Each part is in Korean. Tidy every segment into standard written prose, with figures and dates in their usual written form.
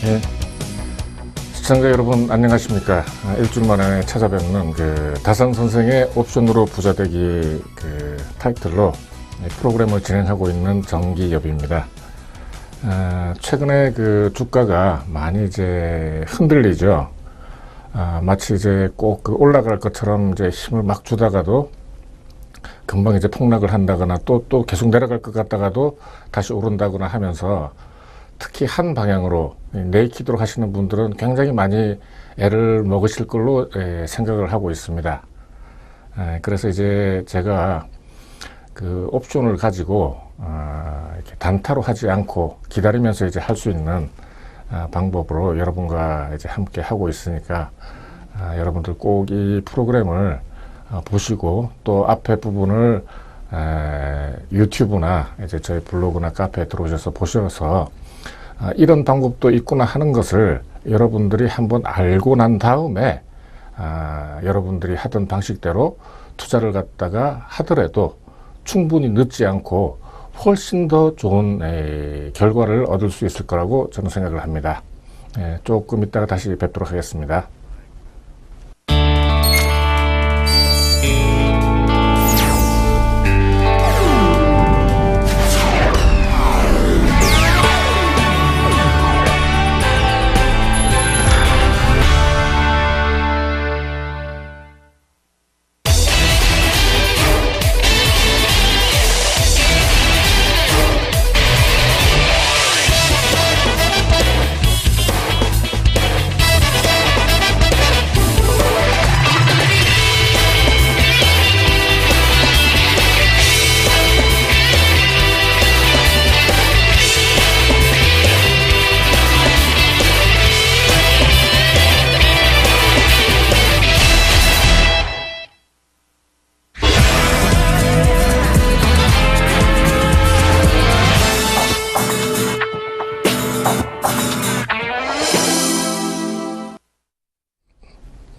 예, 시청자 여러분 안녕하십니까. 일주일 만에 찾아뵙는 다산 선생의 옵션으로 부자 되기 타이틀로 프로그램을 진행하고 있는 정기엽입니다. 최근에 주가가 많이 이제 흔들리죠. 마치 이제 꼭 올라갈 것처럼 이제 힘을 막 주다가도 금방 이제 폭락을 한다거나 또 계속 내려갈 것 같다가도 다시 오른다거나 하면서 특히 한 방향으로 네이키드로 하시는 분들은 굉장히 많이 애를 먹으실 걸로 생각을 하고 있습니다. 그래서 이제 제가 옵션을 가지고 이렇게 단타로 하지 않고 기다리면서 이제 할 수 있는 방법으로 여러분과 이제 함께 하고 있으니까 여러분들 꼭 이 프로그램을 보시고 또 앞에 부분을 유튜브나 이제 저희 블로그나 카페에 들어오셔서 보셔서 이런 방법도 있구나 하는 것을 여러분들이 한번 알고 난 다음에 여러분들이 하던 방식대로 투자를 갖다가 하더라도 충분히 늦지 않고 훨씬 더 좋은 결과를 얻을 수 있을 거라고 저는 생각을 합니다. 조금 이따가 다시 뵙도록 하겠습니다.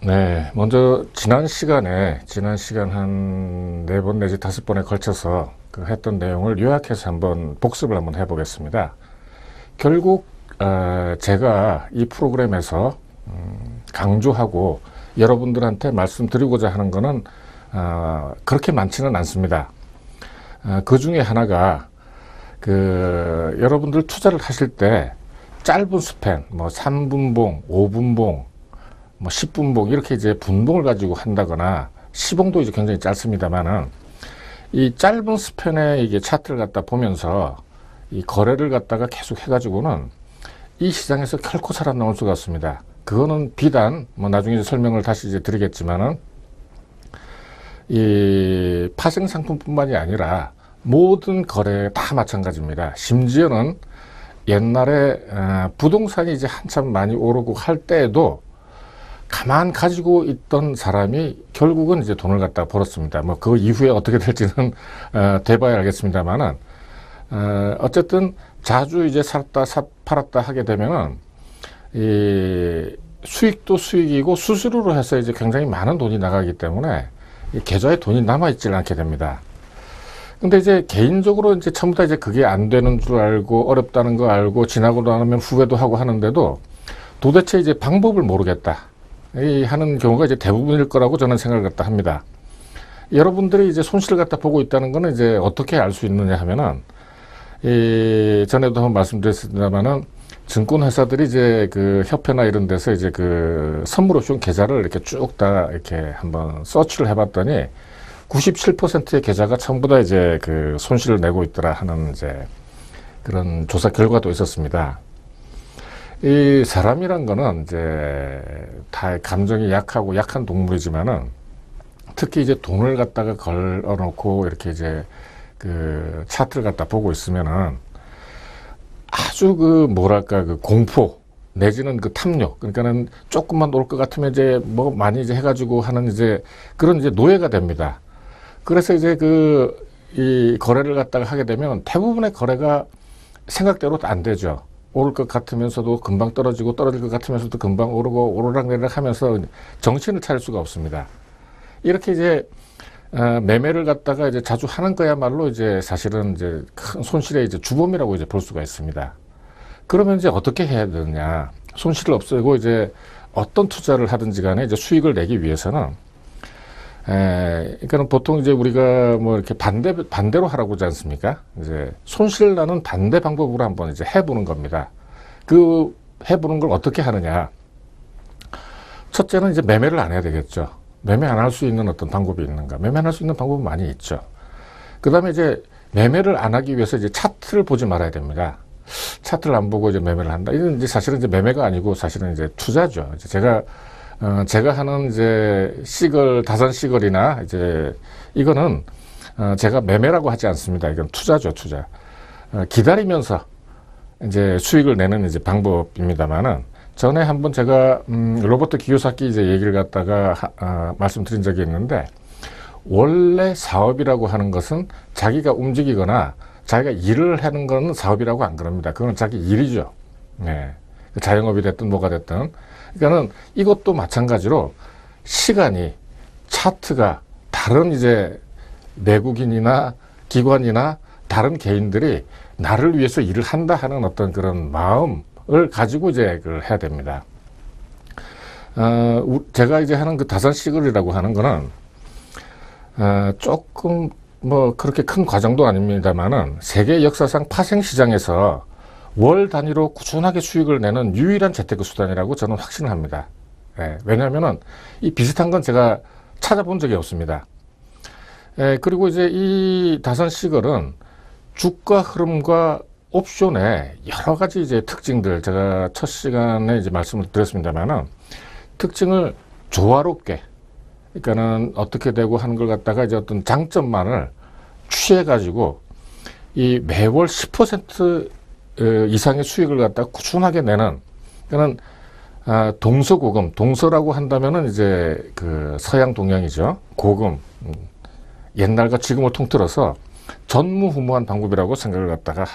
네, 먼저 지난 시간 한 4번 내지 5번에 걸쳐서 했던 내용을 요약해서 한번 복습을 한번 해보겠습니다. 결국 제가 이 프로그램에서 강조하고 여러분들한테 말씀드리고자 하는 것은 그렇게 많지는 않습니다. 그 중에 하나가 여러분들 투자를 하실 때 짧은 스팬, 3분봉, 5분봉, 10분봉 이렇게 이제 분봉을 가지고 한다거나 시봉도 이제 굉장히 짧습니다만은 이 짧은 스팬에 이게 차트를 갖다 보면서 이 거래를 갖다가 계속 해가지고는 이 시장에서 결코 살아남을 수가 없습니다. 그거는 비단 나중에 이제 설명을 다시 이제 드리겠지만은 이 파생 상품뿐만이 아니라 모든 거래 다 마찬가지입니다. 심지어는 옛날에 부동산이 이제 한참 많이 오르고 할 때에도 가만 가지고 있던 사람이 결국은 이제 돈을 갖다 벌었습니다. 그 이후에 어떻게 될지는 돼봐야 알겠습니다만은 어쨌든 자주 이제 샀다 팔았다 하게 되면은 이 수익도 수익이고 수수료로 해서 이제 굉장히 많은 돈이 나가기 때문에 이 계좌에 돈이 남아 있질 않게 됩니다. 근데 이제 개인적으로 이제 전부 다 이제 그게 안 되는 줄 알고 어렵다는 거 알고 지나고 나면 후회도 하고 하는데도 도대체 이제 방법을 모르겠다 하는 경우가 이제 대부분일 거라고 저는 생각을 갖다 합니다. 여러분들이 이제 손실을 갖다 보고 있다는 거는 이제 어떻게 알 수 있느냐 하면은 전에도 한번 말씀드렸습니다만은 증권회사들이 이제 협회나 이런 데서 이제 선물 옵션 계좌를 이렇게 쭉 다 이렇게 한번 서치를 해봤더니 97%의 계좌가 전부 다 이제 손실을 내고 있더라 하는 이제 그런 조사 결과도 있었습니다. 이 사람이란 거는 이제 다 감정이 약하고 약한 동물이지만은 특히 이제 돈을 갖다가 걸어놓고 이렇게 이제 차트를 갖다 보고 있으면은 아주 뭐랄까 공포 내지는 탐욕, 그러니까는 조금만 올 것 같으면 이제 많이 이제 해가지고 하는 이제 그런 이제 노예가 됩니다. 그래서 이제 이 거래를 갖다가 하게 되면 대부분의 거래가 생각대로 안 되죠. 오를 것 같으면서도 금방 떨어지고 떨어질 것 같으면서도 금방 오르고 오르락내리락 하면서 정신을 차릴 수가 없습니다. 이렇게 이제 매매를 갖다가 이제 자주 하는 거야말로 이제 사실은 이제 큰 손실의 이제 주범이라고 이제 볼 수가 있습니다. 그러면 이제 어떻게 해야 되느냐. 손실을 없애고 이제 어떤 투자를 하든지 간에 이제 수익을 내기 위해서는, 그러니까 보통 이제 우리가 뭐 이렇게 반대로 하라고 하지 않습니까? 이제 손실 나는 반대 방법으로 한번 이제 해보는 겁니다. 그 해보는 걸 어떻게 하느냐. 첫째는 이제 매매를 안 해야 되겠죠. 매매 안 할 수 있는 어떤 방법이 있는가. 매매 안 할 수 있는 방법은 많이 있죠. 그 다음에 이제 매매를 안 하기 위해서 이제 차트를 보지 말아야 됩니다. 차트를 안 보고 이제 매매를 한다. 이건 이제 사실은 이제 매매가 아니고 사실은 이제 투자죠. 이제 제가 하는 이제 다산 시걸이나 이제 이거는 제가 매매라고 하지 않습니다. 이건 투자죠, 투자. 기다리면서 이제 수익을 내는 이제 방법입니다만은, 전에 한번 제가 로버트 기요사키 이제 얘기를 갖다가 말씀드린 적이 있는데, 원래 사업이라고 하는 것은 자기가 움직이거나 자기가 일을 하는 거는 사업이라고 안 그럽니다. 그건 자기 일이죠. 네. 자영업이 됐든 뭐가 됐든. 그러니까는 이것도 마찬가지로 시간이, 차트가 다른 이제 외국인이나 기관이나 다른 개인들이 나를 위해서 일을 한다 하는 어떤 그런 마음을 가지고 이제 그걸 해야 됩니다. 제가 이제 하는 그 다산 시글이라고 하는 거는 조금 뭐 그렇게 큰 과정도 아닙니다만은 세계 역사상 파생 시장에서 월 단위로 꾸준하게 수익을 내는 유일한 재테크 수단이라고 저는 확신을 합니다. 왜냐하면은 이 비슷한 건 제가 찾아본 적이 없습니다. 그리고 이제 이 다산 시글은 주가 흐름과 옵션의 여러 가지 이제 특징들, 제가 첫 시간에 이제 말씀을 드렸습니다만은 특징을 조화롭게, 그러니까는 어떻게 되고 하는 걸 갖다가 이제 어떤 장점만을 취해가지고 이 매월 10% 이상의 수익을 갖다가 꾸준하게 내는, 그러니까는 동서고금, 동서라고 한다면은 이제 그 서양 동양이죠. 고금, 옛날과 지금을 통틀어서 전무후무한 방법이라고 생각을 갖다가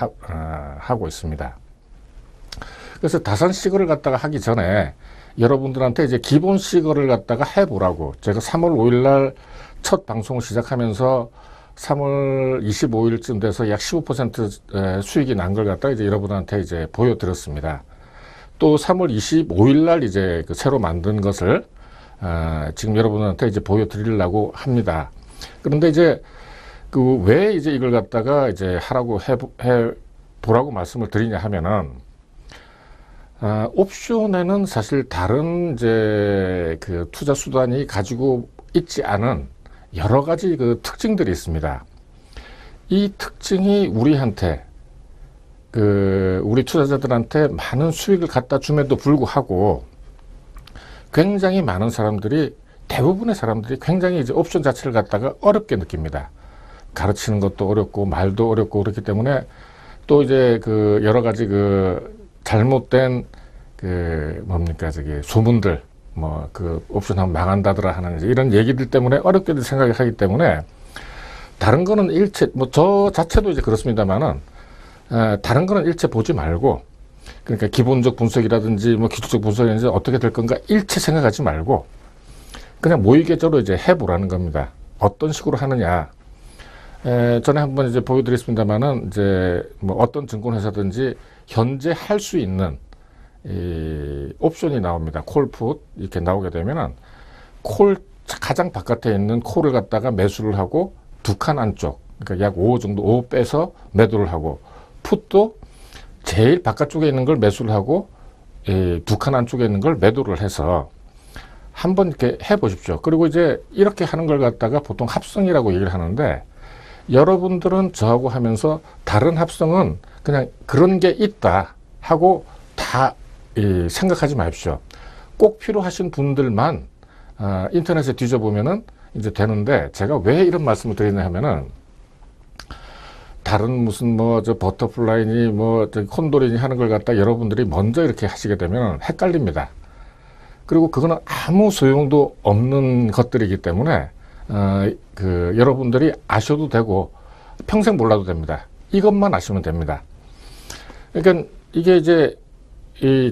하고 있습니다. 그래서 다산 시거를 갖다가 하기 전에 여러분들한테 이제 기본 시거를 갖다가 해보라고, 제가 3월 5일 날 첫 방송을 시작하면서 3월 25일쯤 돼서 약 15% 수익이 난 걸 갖다가 이제 여러분한테 이제 보여드렸습니다. 또 3월 25일 날 이제 그 새로 만든 것을 지금 여러분한테 이제 보여드리려고 합니다. 그런데 이제 그 왜 이제 이걸 갖다가 이제 하라고 해보라고 말씀을 드리냐 하면은, 옵션에는 사실 다른 이제 그 투자 수단이 가지고 있지 않은 여러 가지 그 특징들이 있습니다. 이 특징이 우리한테, 우리 투자자들한테 많은 수익을 갖다 줌에도 불구하고 굉장히 많은 사람들이, 대부분의 사람들이 굉장히 이제 옵션 자체를 갖다가 어렵게 느낍니다. 가르치는 것도 어렵고 말도 어렵고 그렇기 때문에, 또 이제 그 여러 가지 그 잘못된 소문들, 뭐 그 옵션 하면 망한다더라 하는 이런 얘기들 때문에 어렵게들 생각하기 때문에, 다른 거는 일체, 뭐 저 자체도 이제 그렇습니다만은 다른 거는 일체 보지 말고, 그러니까 기본적 분석이라든지 뭐 기술적 분석이라든지 어떻게 될 건가 일체 생각하지 말고 그냥 모의계적으로 이제 해보라는 겁니다. 어떤 식으로 하느냐. 전에 한번 이제 보여드렸습니다만은, 이제 뭐 어떤 증권회사든지 현재 할 수 있는 이 옵션이 나옵니다. 콜풋 이렇게 나오게 되면은, 가장 바깥에 있는 콜을 갖다가 매수를 하고 두 칸 안쪽, 그러니까 약 5 정도, 5 빼서 매도를 하고, 풋도 제일 바깥쪽에 있는 걸 매수를 하고 두 칸 안쪽에 있는 걸 매도를 해서 한번 이렇게 해보십시오. 그리고 이제 이렇게 하는 걸 갖다가 보통 합성이라고 얘기를 하는데, 여러분들은 저하고 하면서 다른 합성은 그냥 그런 게 있다 하고 다 생각하지 마십시오. 꼭 필요하신 분들만 인터넷에 뒤져보면은 이제 되는데, 제가 왜 이런 말씀을 드리냐 하면은, 다른 무슨 뭐 저 버터플라이니 뭐 저 콘도리니 하는 걸 갖다 여러분들이 먼저 이렇게 하시게 되면 헷갈립니다. 그리고 그거는 아무 소용도 없는 것들이기 때문에 여러분들이 아셔도 되고 평생 몰라도 됩니다. 이것만 아시면 됩니다. 그러니까 이게 이제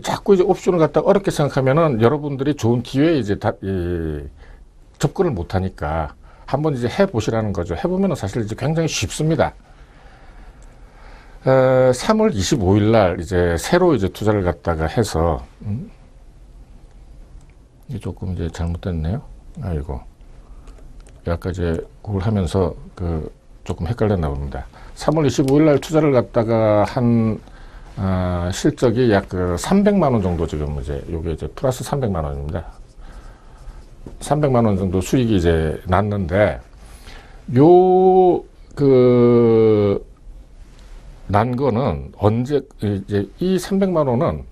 자꾸 이제 옵션을 갖다 어렵게 생각하면은 여러분들이 좋은 기회에 이제 접근을 못 하니까 한번 이제 해보시라는 거죠. 해보면은 사실 이제 굉장히 쉽습니다. 3월 25일 날 이제 새로 이제 투자를 갖다가 해서, 이게 조금 이제 잘못됐네요. 아이고. 아까 이제 그걸 하면서 조금 헷갈렸나 봅니다. 3월 25일 날 투자를 갖다가 한, 실적이 약 300만 원 정도 지금 이제, 요게 이제 플러스 300만 원입니다. 300만 원 정도 수익이 이제 났는데, 난 거는 언제, 이제 이 300만 원은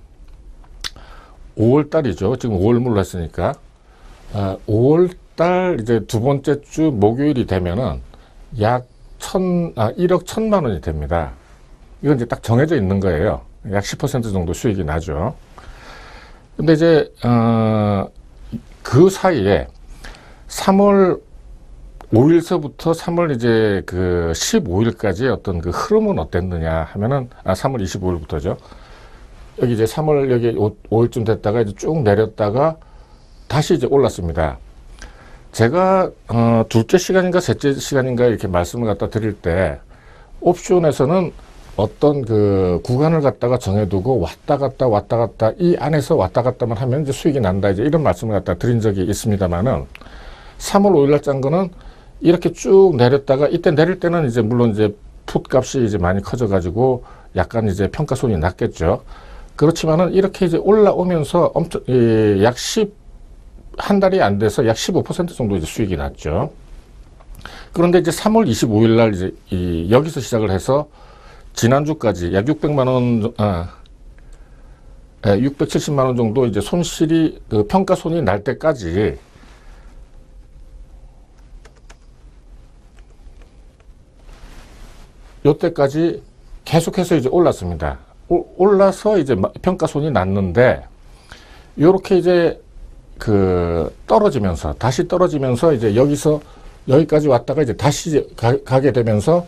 5월 달이죠. 지금 5월 물로 했으니까. 5월 달 이제 두 번째 주 목요일이 되면은 약 1억 1천만 원이 됩니다. 이건 이제 딱 정해져 있는 거예요. 약 10% 정도 수익이 나죠. 근데 이제, 그 사이에 3월 5일서부터 3월 이제 15일까지 어떤 그 흐름은 어땠느냐 하면은, 3월 25일부터죠. 여기 이제 3월 여기 5일쯤 됐다가 이제 쭉 내렸다가 다시 이제 올랐습니다. 제가, 둘째 시간인가 셋째 시간인가 이렇게 말씀을 갖다 드릴 때, 옵션에서는 어떤 구간을 갖다가 정해두고 왔다 갔다 이 안에서 왔다 갔다만 하면 이제 수익이 난다. 이제 이런 말씀을 갖다 드린 적이 있습니다만은 3월 5일 날 짠 거는 이렇게 쭉 내렸다가 이때 내릴 때는 이제 물론 이제 풋 값이 이제 많이 커져가지고 약간 이제 평가손이 낮겠죠. 그렇지만은 이렇게 이제 올라오면서 엄청, 약 한 달이 안 돼서 약 15% 정도 이제 수익이 났죠. 그런데 이제 3월 25일 날 이제 여기서 시작을 해서 지난주까지 약 600만 원, 670만 원 정도 이제 손실이, 평가손이 날 때까지 요때까지 계속해서 이제 올랐습니다. 올라서 이제 평가손이 났는데, 요렇게 이제 다시 떨어지면서 이제 여기서 여기까지 왔다가 이제 다시 이제 가게 되면서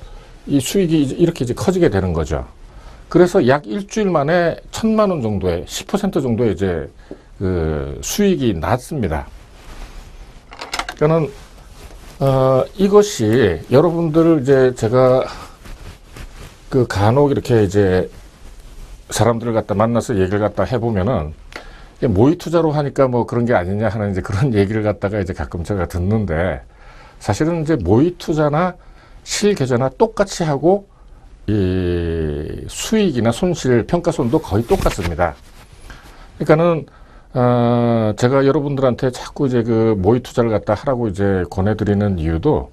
이 수익이 이렇게 이제 커지게 되는 거죠. 그래서 약 일주일 만에 1,000만 원 정도의 10% 정도의 이제 수익이 났습니다. 그러니까는 이것이 여러분들 이제 제가 간혹 이렇게 이제 사람들을 갖다 만나서 얘기를 갖다 해보면은 모의 투자로 하니까 뭐 그런 게 아니냐 하는 이제 그런 얘기를 갖다가 이제 가끔 제가 듣는데, 사실은 이제 모의 투자나 실계좌나 똑같이 하고 이 수익이나 손실 평가손도 거의 똑같습니다. 그러니까는 제가 여러분들한테 자꾸 이제 모의 투자를 갖다 하라고 이제 권해드리는 이유도,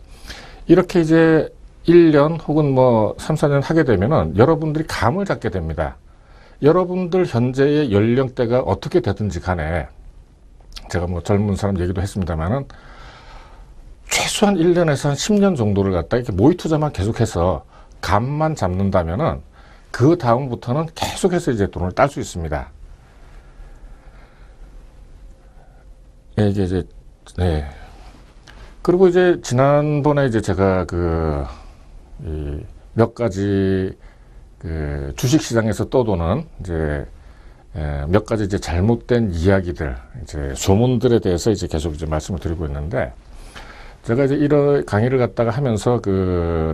이렇게 이제 1년 혹은 뭐 3, 4년 하게 되면은 여러분들이 감을 잡게 됩니다. 여러분들 현재의 연령대가 어떻게 되든지 간에, 제가 뭐 젊은 사람 얘기도 했습니다만은 최소한 1년에서 한 10년 정도를 갖다 이렇게 모의 투자만 계속해서 감만 잡는다면은 그 다음부터는 계속해서 이제 돈을 딸 수 있습니다. 네, 이게 이제, 네. 그리고 이제 지난번에 이제 제가 몇 가지 주식시장에서 떠도는 이제 몇 가지 이제 잘못된 이야기들, 이제 소문들에 대해서 이제 계속 이제 말씀을 드리고 있는데, 제가 이제 이런 강의를 갖다가 하면서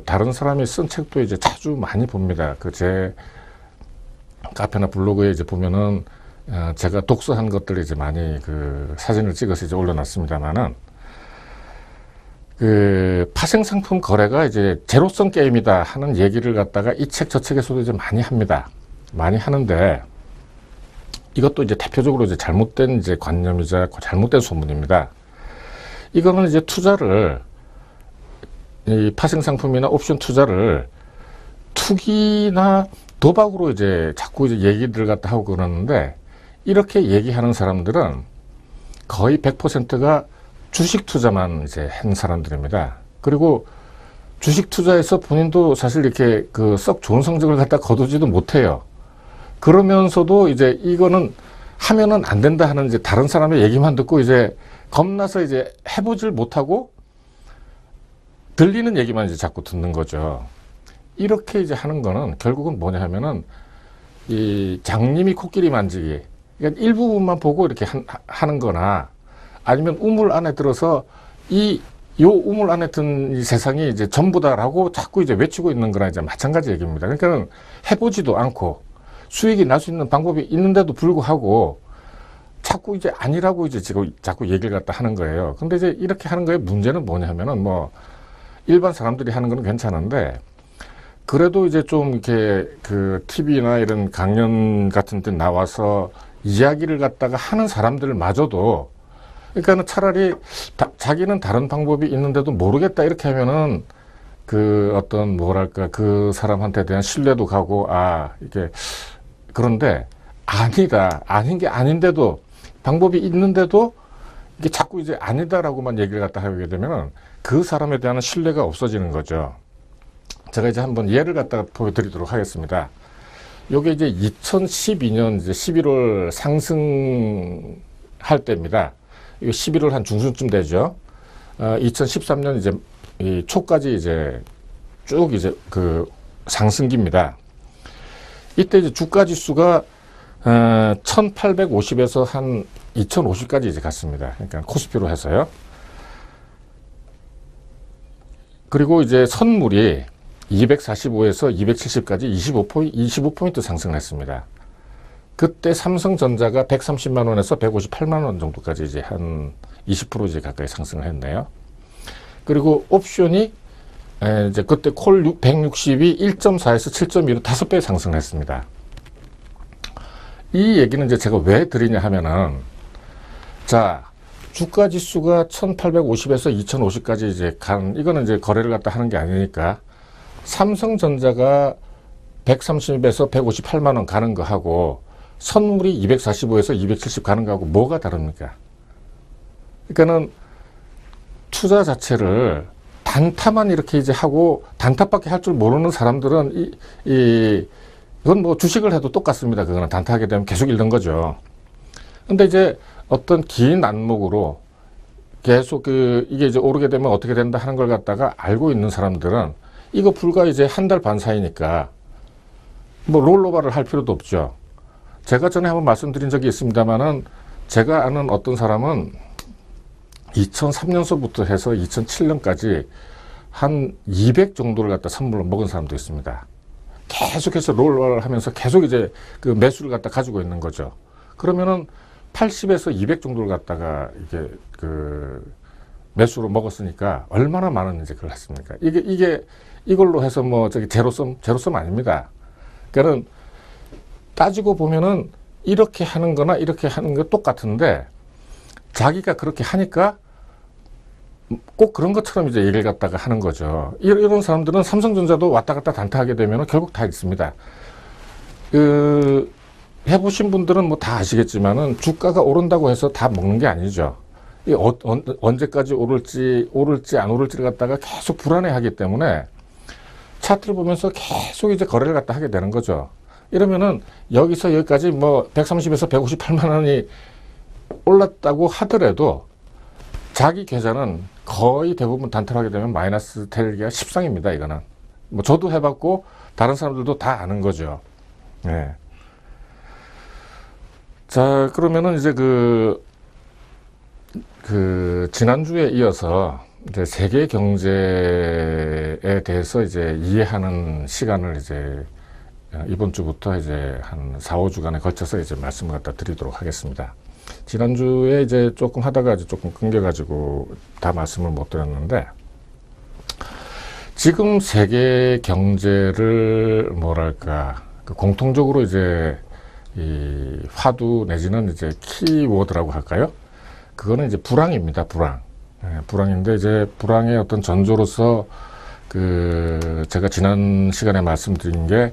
다른 사람이 쓴 책도 이제 자주 많이 봅니다. 제 카페나 블로그에 이제 보면은 제가 독서한 것들을 이제 많이 사진을 찍어서 이제 올려놨습니다만은, 파생상품 거래가 이제 제로성 게임이다 하는 얘기를 갖다가 이 책 저 책에서도 이제 많이 합니다. 많이 하는데, 이것도 이제 대표적으로 이제 잘못된 이제 관념이자 잘못된 소문입니다. 이거는 이제 투자를, 이 파생상품이나 옵션 투자를 투기나 도박으로 이제 자꾸 이제 얘기들 갖다 하고 그러는데, 이렇게 얘기하는 사람들은 거의 100%가 주식 투자만 이제 한 사람들입니다. 그리고 주식 투자에서 본인도 사실 이렇게 썩 좋은 성적을 갖다 거두지도 못해요. 그러면서도 이제 이거는 하면은 안 된다 하는 이제 다른 사람의 얘기만 듣고 이제 겁나서 이제 해보질 못하고 들리는 얘기만 이제 자꾸 듣는 거죠. 이렇게 이제 하는 거는 결국은 뭐냐 하면은 이 장님이 코끼리 만지기. 그러니까 일부분만 보고 이렇게 하는 거나, 아니면 우물 안에 들어서 이 요 우물 안에 든 이 세상이 이제 전부다라고 자꾸 이제 외치고 있는 거랑 이제 마찬가지 얘기입니다. 그러니까 해보지도 않고 수익이 날 수 있는 방법이 있는데도 불구하고 자꾸 이제 아니라고 이제 지금 자꾸 얘기를 갖다 하는 거예요. 근데 이제 이렇게 하는 거에 문제는 뭐냐면은 뭐 일반 사람들이 하는 건 괜찮은데 그래도 이제 좀 이렇게 그 TV나 이런 강연 같은 데 나와서 이야기를 갖다가 하는 사람들마저도 그러니까는 차라리 자기는 다른 방법이 있는데도 모르겠다 이렇게 하면은 그 어떤 뭐랄까 그 사람한테 대한 신뢰도 가고 아 이게 그런데 아니다 아닌 게 아닌데도 방법이 있는데도 이게 자꾸 이제 아니다라고만 얘기를 갖다 하게 되면은 그 사람에 대한 신뢰가 없어지는 거죠. 제가 이제 한번 예를 갖다가 보여드리도록 하겠습니다. 요게 이제 2012년 이제 11월 상승할 때입니다. 이거 11월 한 중순쯤 되죠. 2013년 이제 이 초까지 이제 쭉 이제 그 상승기입니다. 이때 이제 주가 지수가 1850에서 한 2050까지 이제 갔습니다. 그러니까 코스피로 해서요. 그리고 이제 선물이 245에서 270까지 25포인트 상승을 했습니다. 그때 삼성전자가 130만 원에서 158만 원 정도까지 이제 한 20% 이제 가까이 상승을 했네요. 그리고 옵션이 이제 그때 콜 160이 1.4에서 7.2로 5배 상승을 했습니다. 이 얘기는 이제 제가 왜 드리냐 하면은 자, 주가 지수가 1850에서 2050까지 이제 이거는 이제 거래를 갖다 하는 게 아니니까 삼성전자가 130에서 158만 원 가는 거 하고 선물이 245에서 270 가는 거하고 뭐가 다릅니까? 그러니까는 투자 자체를 단타만 이렇게 이제 하고 단타밖에 할 줄 모르는 사람들은 이건 뭐 주식을 해도 똑같습니다. 그거는 단타하게 되면 계속 잃는 거죠. 근데 이제 어떤 긴 안목으로 계속 이게 이제 오르게 되면 어떻게 된다 하는 걸 갖다가 알고 있는 사람들은 이거 불과 이제 한 달 반 사이니까 뭐 롤오버를 할 필요도 없죠. 제가 전에 한번 말씀드린 적이 있습니다만은 제가 아는 어떤 사람은 2003년서부터 해서 2007년까지 한 200 정도를 갖다 선물로 먹은 사람도 있습니다. 계속해서 롤오버를 하면서 계속 이제 그 매수를 갖다 가지고 있는 거죠. 그러면은 80에서 200 정도를 갖다가 이게 그 매수로 먹었으니까 얼마나 많은 이제 그걸 했습니까? 이걸로 해서 뭐 저기 제로섬 아닙니다. 그러니까는 따지고 보면은 이렇게 하는 거나 이렇게 하는 거 똑같은데 자기가 그렇게 하니까 꼭 그런 것처럼 이제 얘기를 갖다가 하는 거죠. 이런 사람들은 삼성전자도 왔다 갔다 단타하게 되면 결국 다 있습니다. 해보신 분들은 뭐 다 아시겠지만은 주가가 오른다고 해서 다 먹는 게 아니죠. 언제까지 오를지 안 오를지를 갖다가 계속 불안해하기 때문에 차트를 보면서 계속 이제 거래를 갖다 하게 되는 거죠. 이러면은 여기서 여기까지 뭐 130에서 158만 원이 올랐다고 하더라도 자기 계좌는 거의 대부분 단타를 하게 되면 마이너스 되기가 십상입니다. 이거는 뭐 저도 해봤고 다른 사람들도 다 아는 거죠. 네. 자, 그러면은 이제 지난주에 이어서 이제 세계 경제에 대해서 이제 이해하는 시간을 이제 이번 주부터 이제 한 4, 5주간에 걸쳐서 이제 말씀을 갖다 드리도록 하겠습니다. 지난주에 이제 조금 하다가 이제 조금 끊겨가지고 다 말씀을 못 드렸는데, 지금 세계 경제를 뭐랄까, 공통적으로 이제 이 화두 내지는 이제 키워드라고 할까요? 그거는 이제 불황입니다. 불황. 불황인데 이제 불황의 어떤 전조로서 제가 지난 시간에 말씀드린 게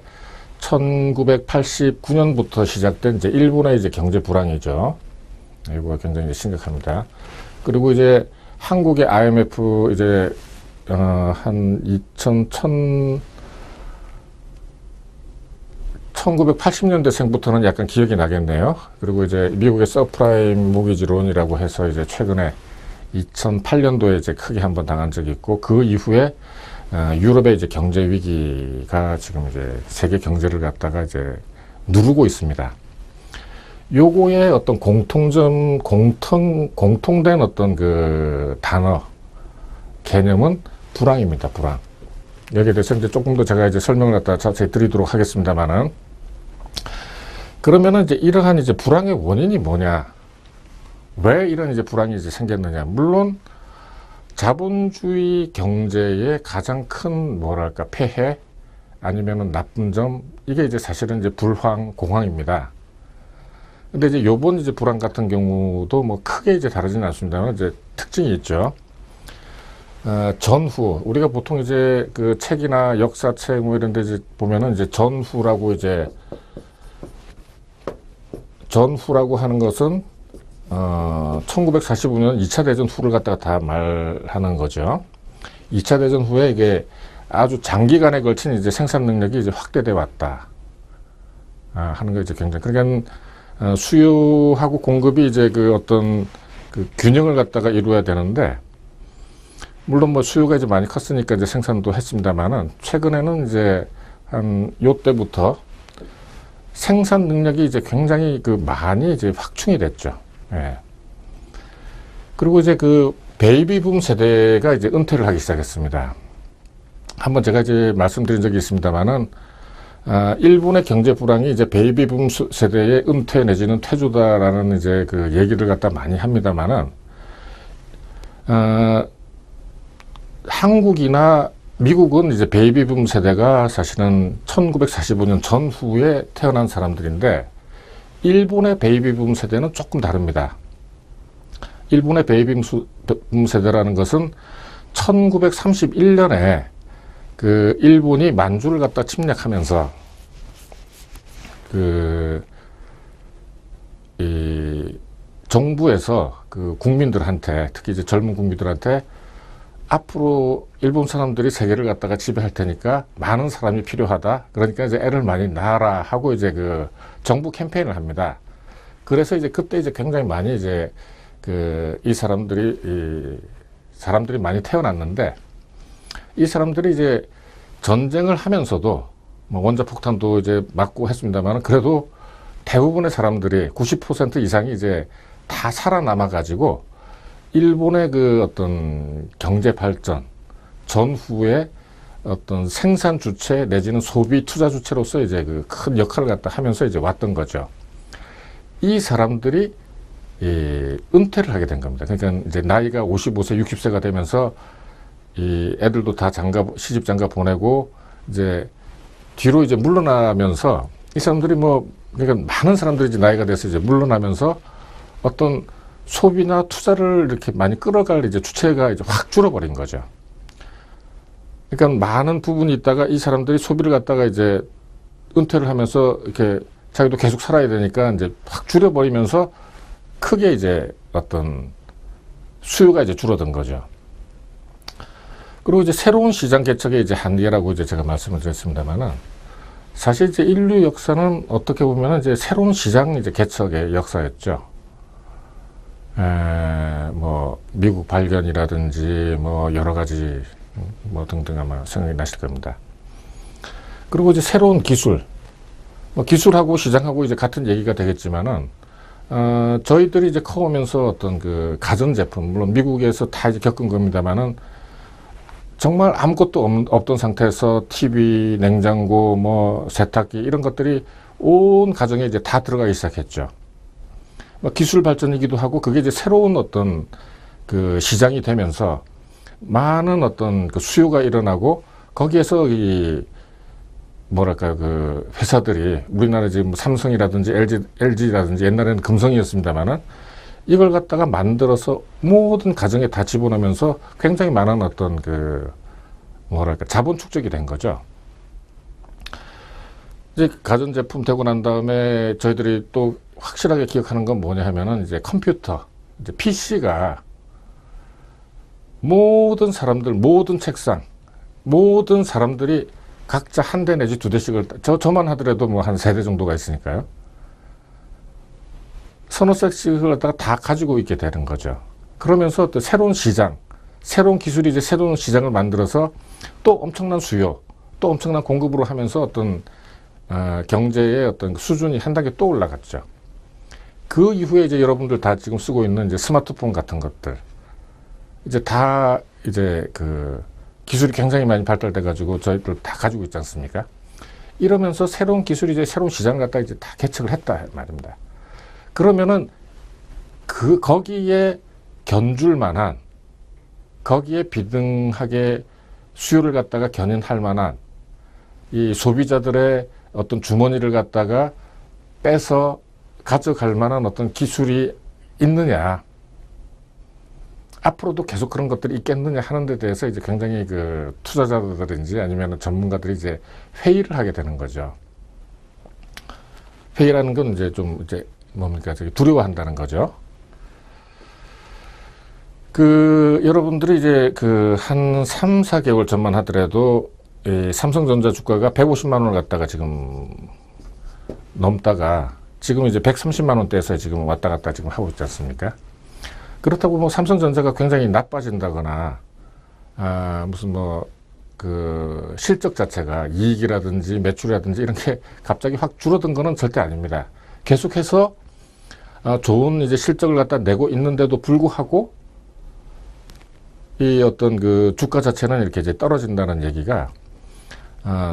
1989년부터 시작된 이제 일본의 이제 경제 불황이죠. 이거가 굉장히 심각합니다. 그리고 이제 한국의 IMF 이제 한 1980년대생부터는 약간 기억이 나겠네요. 그리고 이제 미국의 서프라임 모기지론이라고 해서 이제 최근에 2008년도에 이제 크게 한번 당한 적이 있고, 그 이후에 유럽의 이제 경제 위기가 지금 이제 세계 경제를 갖다가 이제 누르고 있습니다. 요거의 어떤 공통된 어떤 그 단어, 개념은 불황입니다. 불황. 여기에 대해서 이제 조금 더 제가 이제 설명을 갖다 자세히 드리도록 하겠습니다만은, 그러면은 이제 이러한 이제 불황의 원인이 뭐냐? 왜 이런 이제 불황이 이제 생겼느냐? 물론 자본주의 경제의 가장 큰 뭐랄까 폐해 아니면은 나쁜 점, 이게 이제 사실은 이제 불황, 공황입니다. 근데 이제 요번 이제 불황 같은 경우도 뭐 크게 이제 다르지는 않습니다만 이제 특징이 있죠. 전후, 우리가 보통 이제 그 책이나 역사책 뭐 이런 데 이제 보면은 이제 전후라고 하는 것은 1945년 2차 대전 후를 갖다가 다 말하는 거죠. 2차 대전 후에 이게 아주 장기간에 걸친 이제 생산 능력이 이제 확대돼 왔다. 하는 거 이제 굉장히. 그러니까 수요하고 공급이 이제 그 어떤 그 균형을 갖다가 이루어야 되는데, 물론 뭐 수요가 이제 많이 컸으니까 이제 생산도 했습니다만은, 최근에는 이제 한 요때부터 생산 능력이 이제 굉장히 그 많이 이제 확충이 됐죠. 예. 그리고 이제 그 베이비붐 세대가 이제 은퇴를 하기 시작했습니다. 한번 제가 이제 말씀드린 적이 있습니다만은, 일본의 경제 불황이 이제 베이비붐 세대의 은퇴 내지는 퇴주다라는 이제 그 얘기를 갖다 많이 합니다만은, 한국이나 미국은 이제 베이비붐 세대가 사실은 1945년 전후에 태어난 사람들인데, 일본의 베이비붐 세대는 조금 다릅니다. 일본의 베이비붐 세대라는 것은 1931년에 그 일본이 만주를 갖다 침략하면서 이 정부에서 그 국민들한테, 특히 이제 젊은 국민들한테 앞으로 일본 사람들이 세계를 갖다가 지배할 테니까 많은 사람이 필요하다. 그러니까 이제 애를 많이 낳아라 하고 이제 그 정부 캠페인을 합니다. 그래서 이제 그때 이제 굉장히 많이 이제 이 사람들이 많이 태어났는데, 이 사람들이 이제 전쟁을 하면서도 뭐 원자폭탄도 이제 맞고 했습니다만, 그래도 대부분의 사람들이 90% 이상이 이제 다 살아남아 가지고 일본의 그 어떤 경제 발전 전후에 어떤 생산 주체 내지는 소비 투자 주체로서 이제 그 큰 역할을 갖다 하면서 이제 왔던 거죠. 이 사람들이 은퇴를 하게 된 겁니다. 그러니까 이제 나이가 55세, 60세가 되면서 이 애들도 다 시집 장가 보내고 이제 뒤로 이제 물러나면서, 이 사람들이 뭐 그러니까 많은 사람들이 이제 나이가 돼서 이제 물러나면서 어떤 소비나 투자를 이렇게 많이 끌어갈 이제 주체가 이제 확 줄어버린 거죠. 그러니까 많은 부분이 있다가 이 사람들이 소비를 갖다가 이제 은퇴를 하면서 이렇게 자기도 계속 살아야 되니까 이제 확 줄여버리면서 크게 이제 어떤 수요가 이제 줄어든 거죠. 그리고 이제 새로운 시장 개척의 이제 한계라고 이제 제가 말씀을 드렸습니다만은, 사실 이제 인류 역사는 어떻게 보면 이제 새로운 시장 이제 개척의 역사였죠. 뭐 미국 발견이라든지 뭐 여러 가지 뭐 등등 아마 생각이 나실 겁니다. 그리고 이제 새로운 기술, 뭐 기술하고 시장하고 이제 같은 얘기가 되겠지만은, 저희들이 이제 커오면서 어떤 그 가전제품, 물론 미국에서 다 이제 겪은 겁니다만은, 정말 아무것도 없던 상태에서 TV, 냉장고, 뭐 세탁기 이런 것들이 온 가정에 이제 다 들어가기 시작했죠. 뭐 기술 발전이기도 하고, 그게 이제 새로운 어떤 그 시장이 되면서 많은 어떤 그 수요가 일어나고, 거기에서 이 뭐랄까요, 그 회사들이, 우리나라 지금 삼성이라든지 LG라든지 옛날에는 금성이었습니다만은, 이걸 갖다가 만들어서 모든 가정에 다 집어넣으면서 굉장히 많은 어떤 그 뭐랄까 자본 축적이 된 거죠. 이제 가전제품 되고 난 다음에 저희들이 또 확실하게 기억하는 건 뭐냐 하면은, 이제 컴퓨터, 이제 PC가 모든 사람들, 모든 책상, 모든 사람들이 각자 한 대 내지 두 대씩을, 저만 하더라도 뭐 한 3대 정도가 있으니까요. 서너 씩을 갖다가 다 가지고 있게 되는 거죠. 그러면서 또 새로운 시장, 새로운 기술이 이제 새로운 시장을 만들어서 또 엄청난 수요, 또 엄청난 공급으로 하면서 어떤 경제의 어떤 수준이 한 단계 또 올라갔죠. 그 이후에 이제 여러분들 다 지금 쓰고 있는 이제 스마트폰 같은 것들, 이제 다 이제 그 기술이 굉장히 많이 발달돼 가지고 저희들 다 가지고 있지 않습니까? 이러면서 새로운 기술이 이제 새로운 시장을 갖다 이제 다 개척을 했다 말입니다. 그러면은 거기에 견줄 만한, 거기에 비등하게 수요를 갖다가 견인할 만한 이 소비자들의 어떤 주머니를 갖다가 빼서 가져갈 만한 어떤 기술이 있느냐, 앞으로도 계속 그런 것들이 있겠느냐 하는 데 대해서 이제 굉장히 그 투자자들인지 아니면 전문가들이 이제 회의를 하게 되는 거죠. 회의라는 건 이제 좀 이제 뭡니까, 저기 두려워한다는 거죠. 여러분들이 이제 한 3, 4개월 전만 하더라도 이 삼성전자 주가가 150만 원을 갖다가 지금 넘다가 지금 이제 130만 원대에서 지금 왔다 갔다 지금 하고 있지 않습니까? 그렇다고 뭐 삼성전자가 굉장히 나빠진다거나, 무슨 실적 자체가 이익이라든지 매출이라든지 이런 게 갑자기 확 줄어든 거는 절대 아닙니다. 계속해서 좋은 이제 실적을 갖다 내고 있는데도 불구하고 이 어떤 주가 자체는 이렇게 이제 떨어진다는 얘기가,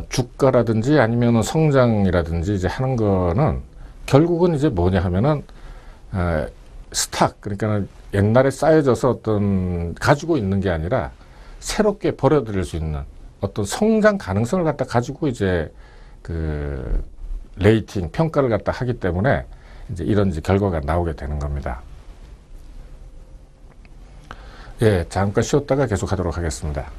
주가라든지 아니면 성장이라든지 이제 하는 거는 결국은 이제 뭐냐 하면은, 스탁, 그러니까 옛날에 쌓여져서 어떤 가지고 있는 게 아니라 새롭게 벌어들일 수 있는 어떤 성장 가능성을 갖다 가지고 이제 레이팅, 평가를 갖다 하기 때문에 이제 이런 이제 결과가 나오게 되는 겁니다. 예, 잠깐 쉬었다가 계속 하도록 하겠습니다.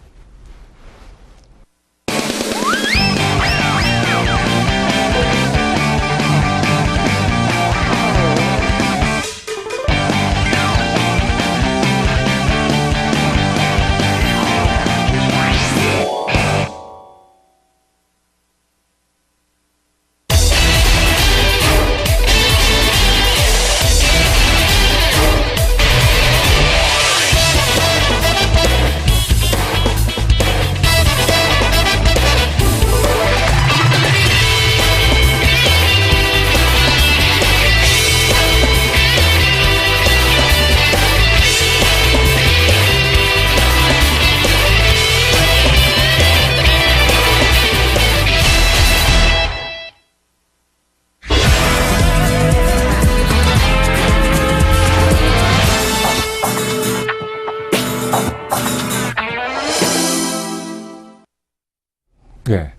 예.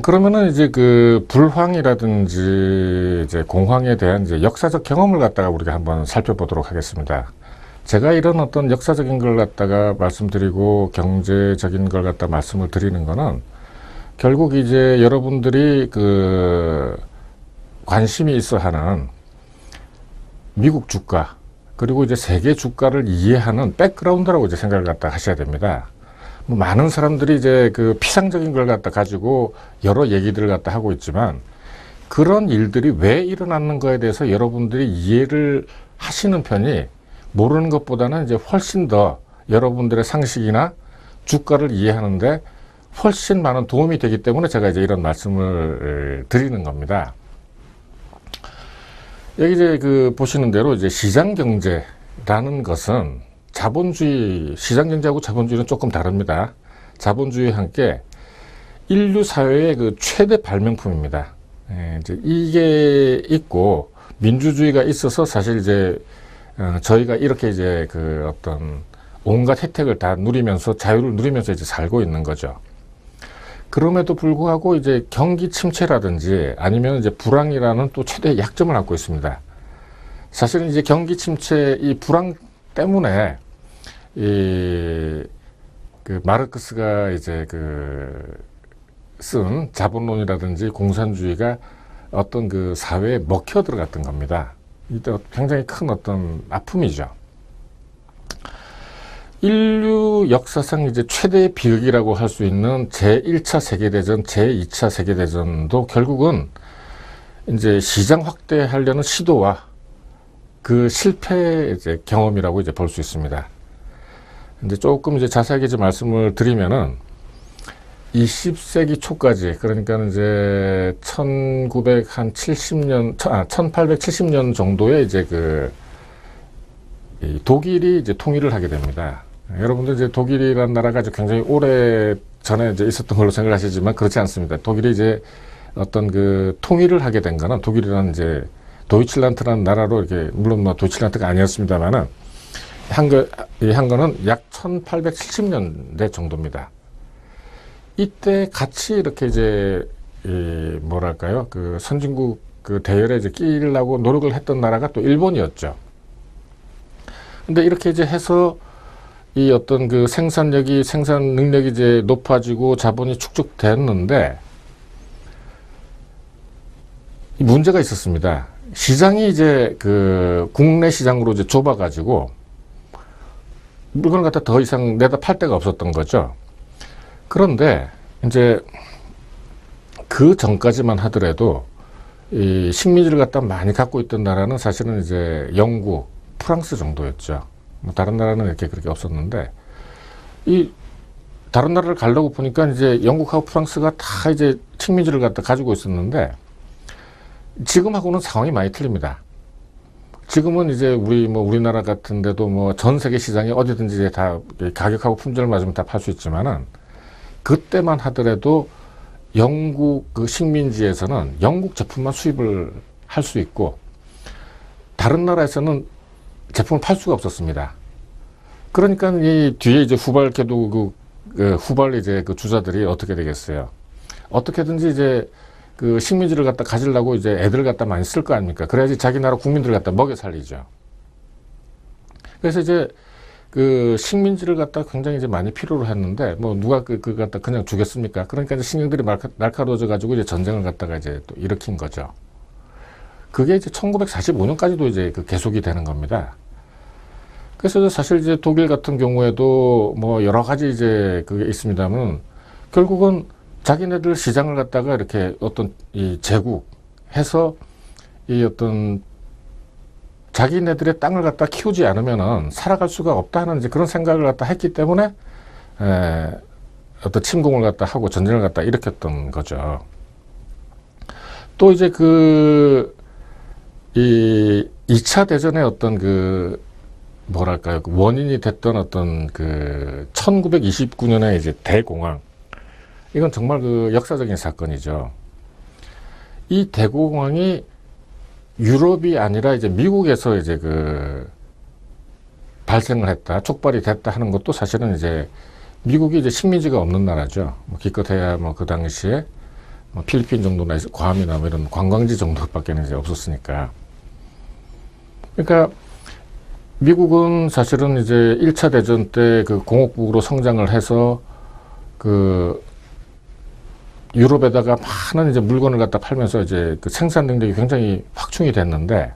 그러면은 이제 불황이라든지 이제 공황에 대한 이제 역사적 경험을 갖다가 우리가 한번 살펴보도록 하겠습니다. 제가 이런 어떤 역사적인 걸 갖다가 말씀드리고 경제적인 걸 갖다 말씀을 드리는 거는 결국 이제 여러분들이 관심이 있어 하는 미국 주가, 그리고 이제 세계 주가를 이해하는 백그라운드라고 이제 생각을 갖다 하셔야 됩니다. 많은 사람들이 이제 피상적인 걸 갖다 가지고 여러 얘기들을 갖다 하고 있지만, 그런 일들이 왜 일어나는 거에 대해서 여러분들이 이해를 하시는 편이 모르는 것보다는 이제 훨씬 더 여러분들의 상식이나 주가를 이해하는데 훨씬 많은 도움이 되기 때문에 제가 이제 이런 말씀을 드리는 겁니다. 여기 이제 보시는 대로 이제 시장 경제라는 것은 자본주의, 시장경제하고 자본주의는 조금 다릅니다. 자본주의와 함께 인류 사회의 최대 발명품입니다. 이제 이게 있고 민주주의가 있어서 사실 이제 저희가 이렇게 이제 어떤 온갖 혜택을 다 누리면서 자유를 누리면서 이제 살고 있는 거죠. 그럼에도 불구하고 이제 경기 침체라든지 아니면 이제 불황이라는 또 최대의 약점을 갖고 있습니다. 사실은 이제 경기 침체, 이 불황 때문에 마르크스가 이제 쓴 자본론이라든지 공산주의가 어떤 사회에 먹혀 들어갔던 겁니다. 이때 굉장히 큰 어떤 아픔이죠. 인류 역사상 이제 최대의 비극이라고 할 수 있는 제1차 세계대전, 제2차 세계대전도 결국은 이제 시장 확대하려는 시도와 실패의 이제 경험이라고 이제 볼 수 있습니다. 이제 조금 이제 자세하게 이제 말씀을 드리면은 20세기 초까지, 그러니까 이제 1870년 정도에 이제 독일이 이제 통일을 하게 됩니다. 여러분들 이제 독일이라는 나라가 아주 굉장히 오래 전에 이제 있었던 걸로 생각하시지만 그렇지 않습니다. 독일이 이제 어떤 그 통일을 하게 된 거는 독일이라는 이제 도이칠란트라는 나라로 이렇게 물론 뭐 도이칠란트가 아니었습니다만은 한 거는 약 1870년대 정도입니다. 이때 같이 이렇게 이제 뭐랄까요 그 선진국 그 대열에 이제 끼려고 노력을 했던 나라가 또 일본이었죠. 근데 이렇게 이제 해서 이 어떤 그 생산 능력이 이제 높아지고 자본이 축적됐는데 이 문제가 있었습니다. 시장이 이제 그 국내 시장으로 이제 좁아가지고 물건을 갖다 더 이상 내다 팔 데가 없었던 거죠. 그런데 이제 그 전까지만 하더라도 이 식민지를 갖다 많이 갖고 있던 나라는 사실은 이제 영국, 프랑스 정도였죠. 뭐 다른 나라는 이렇게 그렇게 없었는데 이 다른 나라를 가려고 보니까 이제 영국하고 프랑스가 다 이제 식민지를 갖다 가지고 있었는데 지금하고는 상황이 많이 틀립니다. 지금은 이제 우리나라 같은데도 뭐 전 세계 시장에 어디든지 다 가격하고 품질을 맞으면 다 팔 수 있지만은 그때만 하더라도 영국 그 식민지에서는 영국 제품만 수입을 할 수 있고 다른 나라에서는 제품을 팔 수가 없었습니다. 그러니까 이 뒤에 이제 후발궤도 후발 이제 그 주자들이 어떻게 되겠어요? 어떻게든지 이제 그 식민지를 갖다 가지려고 이제 애들을 갖다 많이 쓸 거 아닙니까? 그래야지 자기 나라 국민들을 갖다 먹여 살리죠. 그래서 이제 그 식민지를 갖다 굉장히 이제 많이 필요로 했는데 뭐 누가 그 갖다 그냥 주겠습니까? 그러니까 이제 신경들이 날카로워져 가지고 이제 전쟁을 갖다가 이제 또 일으킨 거죠. 그게 이제 1945년까지도 이제 그 계속이 되는 겁니다. 그래서 사실 이제 독일 같은 경우에도 뭐 여러 가지 이제 그게 있습니다만 결국은 자기네들 시장을 갖다가 이렇게 어떤 이 제국해서 이 어떤 자기네들의 땅을 갖다 키우지 않으면은 살아갈 수가 없다 하는 이제 그런 생각을 갖다 했기 때문에 어떤 침공을 갖다 하고 전쟁을 갖다 일으켰던 거죠. 또 이제 이 2차 대전의 어떤 그 뭐랄까요 그 원인이 됐던 어떤 그 1929년에 이제 대공황, 이건 정말 그 역사적인 사건이죠. 이 대공황이 유럽이 아니라 이제 미국에서 이제 그 발생을 했다, 촉발이 됐다 하는 것도 사실은 이제 미국이 이제 식민지가 없는 나라죠. 뭐 기껏해야 뭐 그 당시에 뭐 필리핀 정도나 괌이나 뭐 이런 관광지 정도밖에는 이제 없었으니까. 그러니까 미국은 사실은 이제 1차 대전 때 그 공업국으로 성장을 해서 그 유럽에다가 많은 이제 물건을 갖다 팔면서 이제 그 생산 능력이 굉장히 확충이 됐는데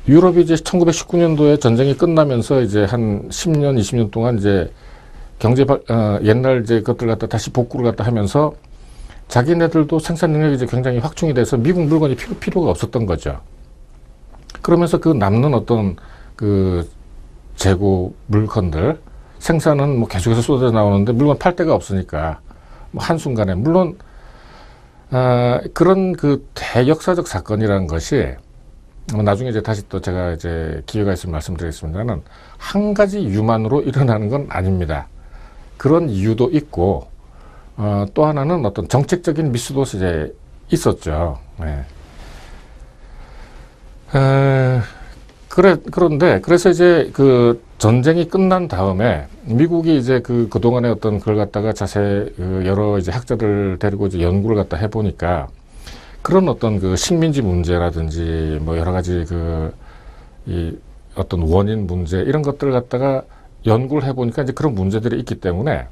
유럽이 이제 1919년도에 전쟁이 끝나면서 이제 한 10년, 20년 동안 이제 옛날 이제 것들 갖다 다시 복구를 갖다 하면서 자기네들도 생산 능력이 이제 굉장히 확충이 돼서 미국 물건이 필요가 없었던 거죠. 그러면서 그 남는 어떤 그 재고 물건들 생산은 뭐 계속해서 쏟아져 나오는데 물건 팔 데가 없으니까 뭐 한순간에 물론 그런 그 대역사적 사건이라는 것이 나중에 이제 다시 또 제가 이제 기회가 있으면 말씀드리겠습니다만 한 가지 이유만으로 일어나는 건 아닙니다. 그런 이유도 있고 또 하나는 어떤 정책적인 미스도 이제 있었죠. 네. 그래서 이제 그 전쟁이 끝난 다음에 미국이 이제 그동안에 어떤 그걸 갖다가 여러 이제 학자들 데리고 이제 연구를 갖다 해보니까 그런 어떤 그 식민지 문제라든지 뭐 여러 가지 이 어떤 원인 문제 이런 것들을 갖다가 연구를 해보니까 이제 그런 문제들이 있기 때문에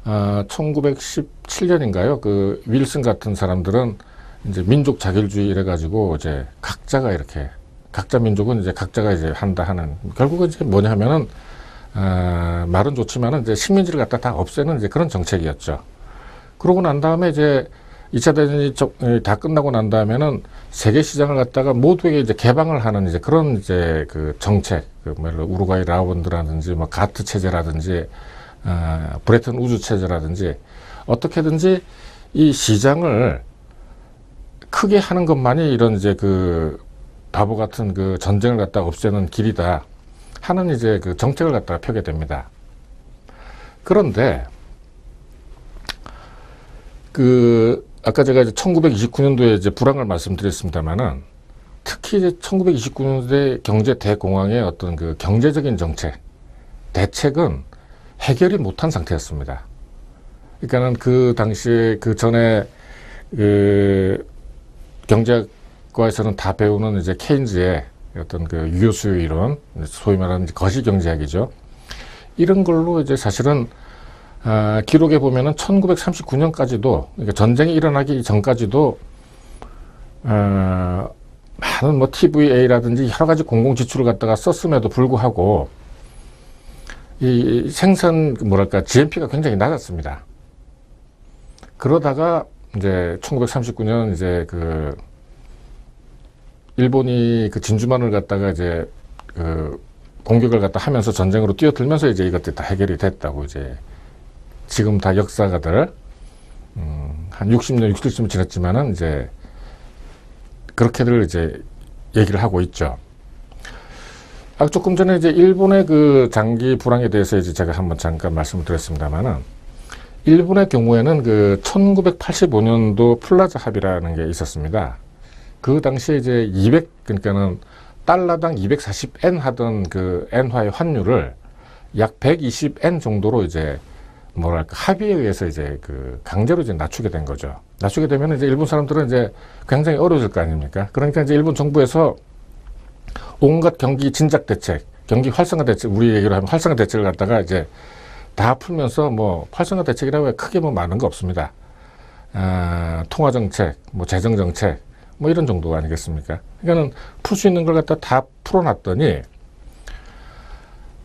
1917년인가요? 그 윌슨 같은 사람들은 이제 민족 자결주의 이래가지고 이제 각자 민족은 이제 각자가 이제 한다 하는, 결국은 이제 뭐냐 하면은 말은 좋지만은 이제 식민지를 갖다 다 없애는 이제 그런 정책이었죠. 그러고 난 다음에 이제 2차 대전이 다 끝나고 난 다음에는 세계 시장을 갖다가 모두에게 이제 개방을 하는 이제 그런 이제 그 정책, 우루과이 라운드라든지 뭐 가트 체제라든지 브레튼 우주 체제라든지 어떻게든지 이 시장을 크게 하는 것만이 이런 이제 그 바보 같은 그 전쟁을 갖다 없애는 길이다. 하는 이제 그 정책을 갖다가 펴게 됩니다. 그런데 그 아까 제가 이제 1929년도에 이제 불황을 말씀드렸습니다만은 특히 이제 1929년도에 경제 대공황의 어떤 그 경제적인 정책, 대책은 해결이 못한 상태였습니다. 그러니까는 그 당시에 그 전에 그 경제학과에서는 다 배우는 이제 케인즈의 어떤 그 유효수요 이론, 소위 말하는 거시경제학이죠. 이런 걸로 이제 사실은 기록에 보면은 1939년까지도, 그러니까 전쟁이 일어나기 전까지도 많은 뭐 TVA라든지 여러 가지 공공 지출을 갖다가 썼음에도 불구하고 이 생산 뭐랄까 GNP가 굉장히 낮았습니다. 그러다가 이제 1939년 이제 그 일본이 그 진주만을 갖다가 이제 그 공격을 갖다 하면서 전쟁으로 뛰어들면서 이제 이것들이 다 해결이 됐다고 이제 지금 다 역사가들 한 60년, 60년 지났지만은 이제 그렇게들 이제 얘기를 하고 있죠. 조금 전에 이제 일본의 그 장기 불황에 대해서 이제 제가 한번 잠깐 말씀을 드렸습니다만은 일본의 경우에는 그 1985년도 플라자 합의라는 게 있었습니다. 그 당시에 이제 그러니까는 달러당 240엔 하던 그 엔화의 환율을 약 120엔 정도로 이제 뭐랄까 합의에 의해서 이제 그 강제로 이제 낮추게 된 거죠. 낮추게 되면 이제 일본 사람들은 이제 굉장히 어려워질 거 아닙니까? 그러니까 이제 일본 정부에서 온갖 경기 진작 대책, 경기 활성화 대책, 우리 얘기로 하면 활성화 대책을 갖다가 이제 다 풀면서 뭐 활성화 대책이라고 해 크게 뭐 많은 거 없습니다. 통화 정책, 뭐 재정 정책, 뭐 이런 정도 아니겠습니까? 그러니까는 풀 수 있는 걸 갖다 다 풀어놨더니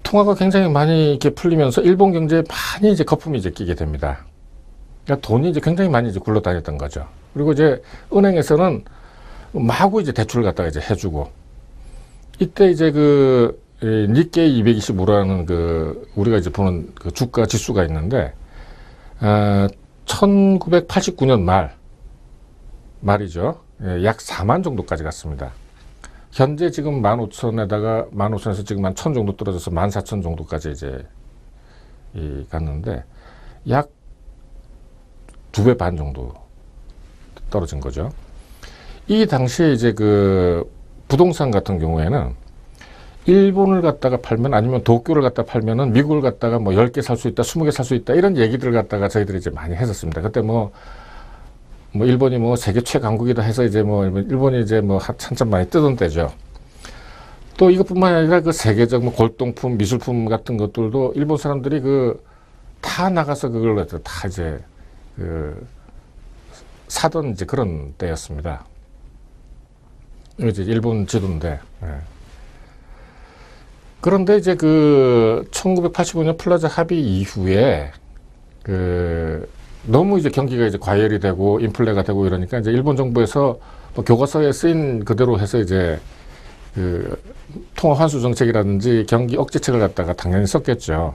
통화가 굉장히 많이 이렇게 풀리면서 일본 경제에 많이 이제 거품이 이제 끼게 됩니다. 그러니까 돈이 이제 굉장히 많이 이제 굴러다녔던 거죠. 그리고 이제 은행에서는 마구 이제 대출을 갖다가 이제 해주고 이때 이제 그 니케이 225라는 그 우리가 이제 보는 그 주가 지수가 있는데 1989년 말이죠. 약 4만 정도까지 갔습니다. 현재 지금 15,000에다가 15,000에서 지금 한 1,000 정도 떨어져서 14,000 정도까지 이제 갔는데 약 2배 반 정도 떨어진 거죠. 이 당시에 이제 그 부동산 같은 경우에는 일본을 갖다가 팔면 아니면 도쿄를 갖다 팔면은 미국을 갖다가 뭐 10개 살 수 있다, 20개 살 수 있다 이런 얘기들을 갖다가 저희들이 이제 많이 했었습니다. 그때 뭐 일본이 뭐 세계 최강국이다 해서 이제 뭐 일본이 이제 뭐 한참 많이 뜨던 때죠. 또 이것뿐만 아니라 그 세계적 뭐 골동품, 미술품 같은 것들도 일본 사람들이 그 다 나가서 그걸 갖다 다 이제 그 사던 이제 그런 때였습니다. 이제 일본 지도인데. 그런데 이제 그 1985년 플라자 합의 이후에 그 너무 이제 경기가 이제 과열이 되고 인플레가 되고 이러니까 이제 일본 정부에서 뭐 교과서에 쓰인 그대로 해서 이제 그 통화 환수 정책이라든지 경기 억제책을 갖다가 당연히 썼겠죠.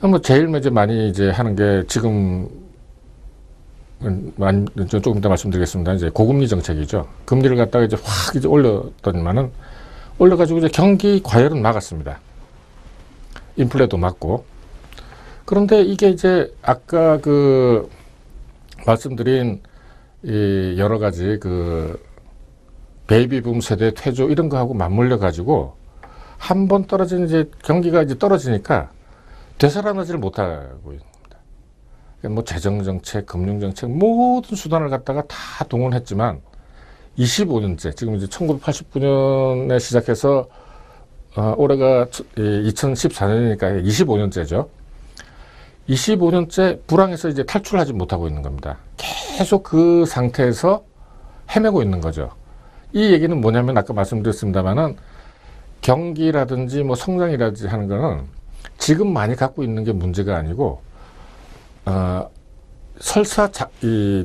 뭐 제일 이제 많이 이제 하는 게 지금 조금 이따 말씀드리겠습니다. 이제 고금리 정책이죠. 금리를 갖다가 이제 확 이제 올렸더니만은 올려가지고 이제 경기 과열은 막았습니다. 인플레도 막고. 그런데 이게 이제 아까 그 말씀드린 이 여러 가지 그 베이비붐 세대 퇴조 이런 거하고 맞물려 가지고 한 번 떨어진 이제 경기가 이제 떨어지니까 되살아나지를 못하고 있습니다. 뭐 재정 정책, 금융 정책 모든 수단을 갖다가 다 동원했지만 25년째 지금 이제 1989년에 시작해서 올해가 2014년이니까 25년째죠. 25년째 불황에서 이제 탈출하지 못하고 있는 겁니다. 계속 그 상태에서 헤매고 있는 거죠. 이 얘기는 뭐냐면 아까 말씀드렸습니다만은 경기라든지 뭐 성장이라든지 하는 거는 지금 많이 갖고 있는 게 문제가 아니고 설사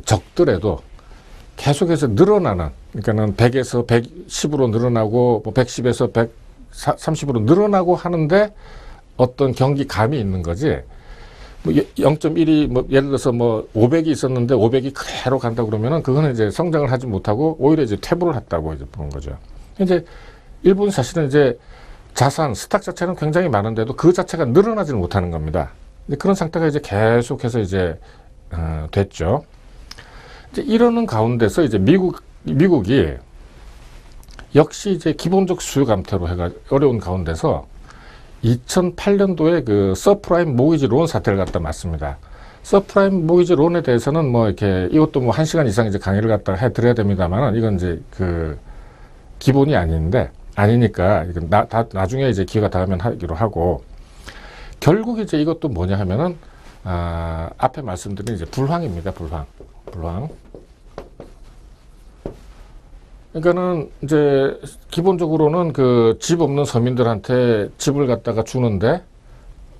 적더라도 계속해서 늘어나는, 그러니까는 100에서 110으로 늘어나고 뭐 110에서 130으로 늘어나고 하는데 어떤 경기감이 있는 거지. 뭐 0.1이 뭐 예를 들어서 뭐 500이 있었는데 500이 그대로 간다 그러면은 그거는 이제 성장을 하지 못하고 오히려 이제 퇴보를 했다고 이제 보는 거죠. 이제 일본 사실은 이제 자산, 스탁 자체는 굉장히 많은데도 그 자체가 늘어나지는 못하는 겁니다. 그런 상태가 이제 계속해서 이제 됐죠. 이제 이러는 가운데서 이제 미국이 역시 이제 기본적 수요 감퇴로 해가 어려운 가운데서 2008년도에 그 서프라임 모기지 론 사태를 갖다 맞습니다. 서프라임 모기지 론에 대해서는 뭐 이렇게 이것도 뭐 1시간 이상 이제 강의를 갖다가 해드려야 됩니다만 이건 이제 그 기본이 아니니까 이건 나중에 이제 기회가 닿으면 하기로 하고, 결국 이제 이것도 뭐냐 하면은 앞에 말씀드린 이제 불황입니다. 불황. 그러니까는 이제 기본적으로는 그 집 없는 서민들한테 집을 갖다가 주는데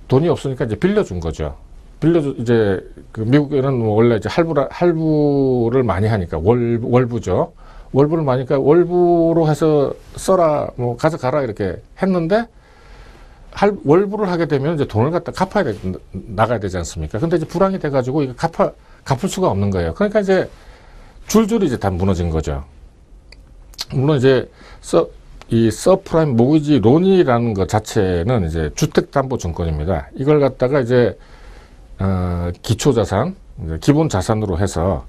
돈이 없으니까 이제 빌려준 거죠. 이제 그 미국에는 뭐 원래 이제 할부를 많이 하니까 월부죠. 월부를 많이 하니까 월부로 해서 써라, 뭐 가져가라 이렇게 했는데 월부를 하게 되면 이제 돈을 갖다 나가야 되지 않습니까? 근데 이제 불황이 돼가지고 이거 갚을 수가 없는 거예요. 그러니까 이제 줄줄이 이제 다 무너진 거죠. 물론 이제 이 서프라임 모기지 론이라는 것 자체는 이제 주택담보증권입니다. 이걸 갖다가 이제 기초자산, 기본 자산으로 해서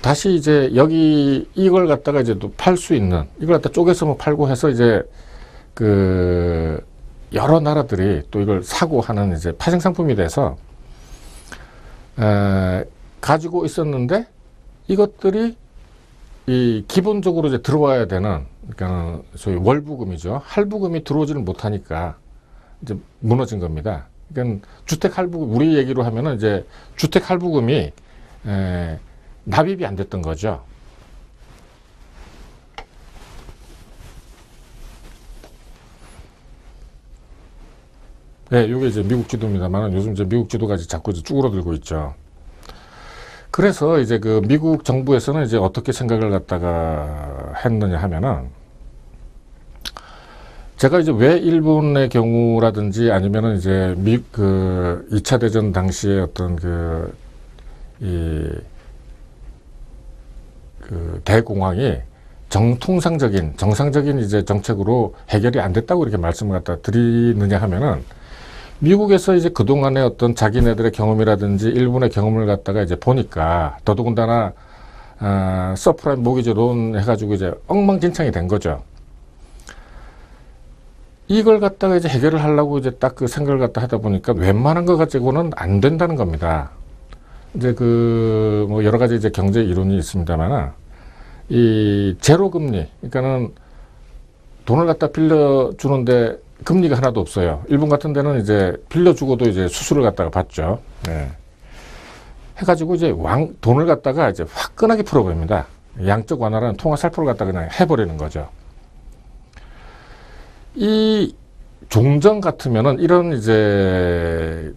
다시 이제 여기 이걸 갖다가 이제 또 팔 수 있는, 이걸 갖다 쪼개서 뭐 팔고 해서 이제 그 여러 나라들이 또 이걸 사고 하는 이제 파생 상품이 돼서 가지고 있었는데, 이것들이 이 기본적으로 이제 들어와야 되는, 그러니까 소위 월부금이죠. 할부금이 들어오지를 못하니까 이제 무너진 겁니다. 그러니까 주택 할부금, 우리 얘기로 하면은 이제 주택 할부금이 납입이 안 됐던 거죠. 네, 이게 이제 미국 지도입니다만 요즘 이제 미국 지도가 자꾸 이제 쭈그러들고 있죠. 그래서 이제 그 미국 정부에서는 이제 어떻게 생각을 갖다가 했느냐 하면은, 제가 이제 왜 일본의 경우라든지 아니면은 이제 그 2차 대전 당시에 어떤 그 대공황이 정상적인 이제 정책으로 해결이 안 됐다고 이렇게 말씀을 갖다 드리느냐 하면은, 미국에서 이제 그동안의 어떤 자기네들의 경험이라든지 일본의 경험을 갖다가 이제 보니까, 더더군다나 서프라임 모기지 론 해가지고 이제 엉망진창이 된 거죠. 이걸 갖다가 이제 해결을 하려고 이제 딱 그 생각을 갖다 하다 보니까 웬만한 거 가지고는 안 된다는 겁니다. 이제 그 뭐 여러 가지 이제 경제 이론이 있습니다만, 이 제로 금리, 그러니까는 돈을 갖다 빌려주는데 금리가 하나도 없어요. 일본 같은 데는 이제 빌려주고도 이제 수수료를 갖다가 받죠. 네. 해가지고 이제 돈을 갖다가 이제 화끈하게 풀어버립니다. 양적 완화라는 통화 살포를 갖다가 그냥 해버리는 거죠. 이 종전 같으면은 이런 이제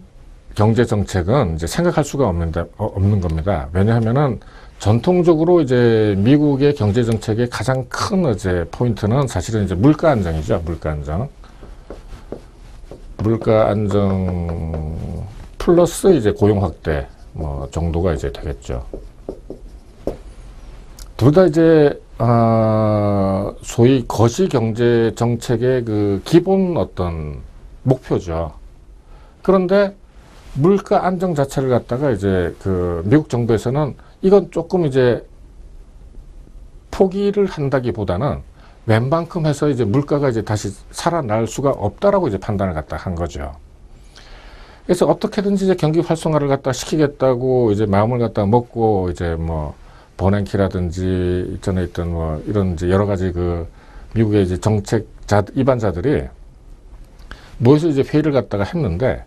경제 정책은 이제 생각할 수가 없는 겁니다. 왜냐하면은 전통적으로 이제 미국의 경제 정책의 가장 큰 이제 포인트는 사실은 이제 물가 안정이죠. 물가 안정 플러스 이제 고용 확대 뭐 정도가 이제 되겠죠. 둘 다 이제 소위 거시 경제 정책의 그 기본 어떤 목표죠. 그런데 물가 안정 자체를 갖다가 이제 그 미국 정부에서는 이건 조금 이제 포기를 한다기보다는 웬만큼 해서 이제 물가가 이제 다시 살아날 수가 없다라고 이제 판단을 갖다 한 거죠. 그래서 어떻게든지 이제 경기 활성화를 갖다 시키겠다고 이제 마음을 갖다 먹고 이제 뭐 버냉키라든지 전에 있던 뭐 이런 이제 여러 가지 그 미국의 이제 정책자 입안자들이 모여서 이제 회의를 갖다가 했는데,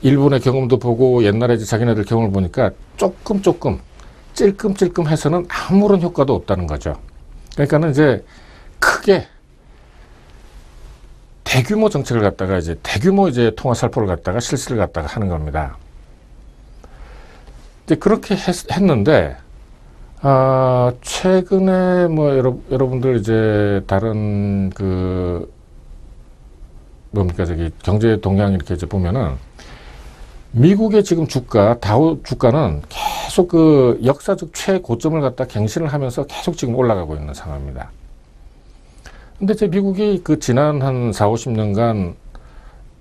일본의 경험도 보고 옛날에 이제 자기네들 경험을 보니까 조금 찔끔찔끔 해서는 아무런 효과도 없다는 거죠. 그러니까는 이제 크게 대규모 정책을 갖다가 이제 대규모 이제 통화 살포를 갖다가 실시를 갖다가 하는 겁니다. 이제 그렇게 했는데, 최근에 뭐 여러분들 이제 다른 그 뭡니까 저기 경제 동향 이렇게 이제 보면은, 미국의 지금 다우 주가는 계속 그 역사적 최고점을 갖다 갱신을 하면서 계속 지금 올라가고 있는 상황입니다. 근데 이제 미국이 그 지난 한 4, 50년간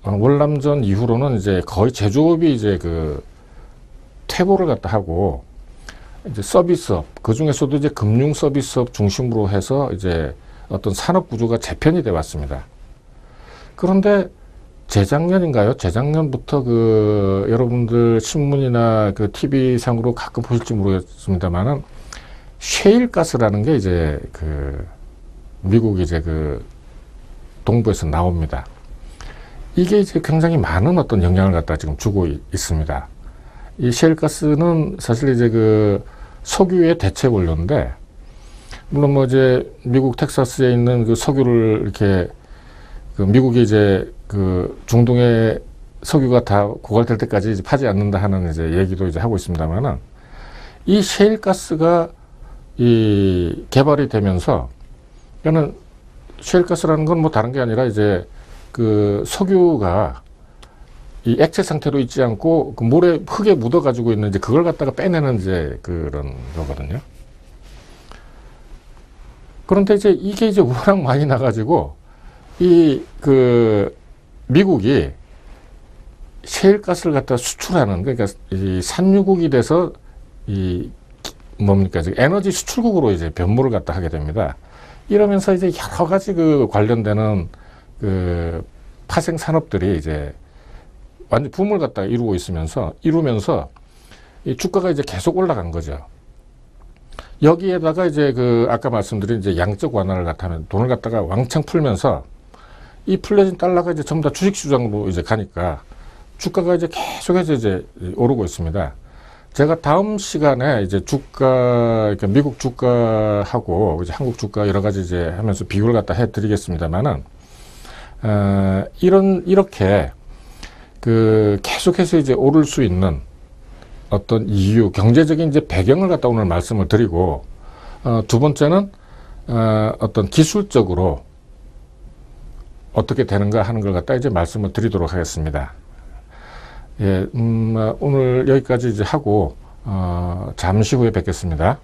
월남전 이후로는 이제 거의 제조업이 이제 그 퇴보를 갖다 하고 이제 서비스업, 그 중에서도 이제 금융 서비스업 중심으로 해서 이제 어떤 산업 구조가 재편이 돼 왔습니다. 그런데 재작년인가요? 재작년부터 그 여러분들 신문이나 그 TV 상으로 가끔 보실지 모르겠습니다만은 셰일가스라는 게 이제 그 미국 이제 그 동부에서 나옵니다. 이게 이제 굉장히 많은 어떤 영향을 갖다 지금 주고 있습니다. 이 셰일가스는 사실 이제 그 석유의 대체 원료인데, 물론 뭐 이제 미국 텍사스에 있는 그 석유를 이렇게 그 미국이 이제 그 중동의 석유가 다 고갈될 때까지 이제 파지 않는다 하는 이제 얘기도 이제 하고 있습니다만은, 이 셰일가스가 이 개발이 되면서, 그러니까는 셰일가스라는 건 뭐 다른 게 아니라 이제 그 석유가 이 액체 상태로 있지 않고 그 모래 흙에 묻어 가지고 있는 이제 그걸 갖다가 빼내는 이제 그런 거거든요. 그런데 이제 이게 이제 워낙 많이 나가지고 이 그 미국이 셰일가스를 갖다 수출하는, 그러니까 이 산유국이 돼서 이 뭡니까 에너지 수출국으로 이제 변모를 갖다 하게 됩니다. 이러면서 이제 여러 가지 그 관련되는 그 파생 산업들이 이제 완전 붐을 갖다 이루면서 이 주가가 이제 계속 올라간 거죠. 여기에다가 이제 그 아까 말씀드린 이제 양적 완화를 갖다 하면 돈을 갖다가 왕창 풀면서 이 풀려진 달러가 이제 전부 다 주식시장으로 이제 가니까 주가가 이제 계속해서 이제 오르고 있습니다. 제가 다음 시간에 이제 주가, 그러니까 미국 주가하고 이제 한국 주가 여러 가지 이제 하면서 비교를 갖다 해드리겠습니다만은, 이렇게 그 계속해서 이제 오를 수 있는 어떤 이유, 경제적인 이제 배경을 갖다 오늘 말씀을 드리고, 두 번째는, 어떤 기술적으로 어떻게 되는가 하는 걸 갖다 이제 말씀을 드리도록 하겠습니다. 예, 오늘 여기까지 이제 하고, 잠시 후에 뵙겠습니다.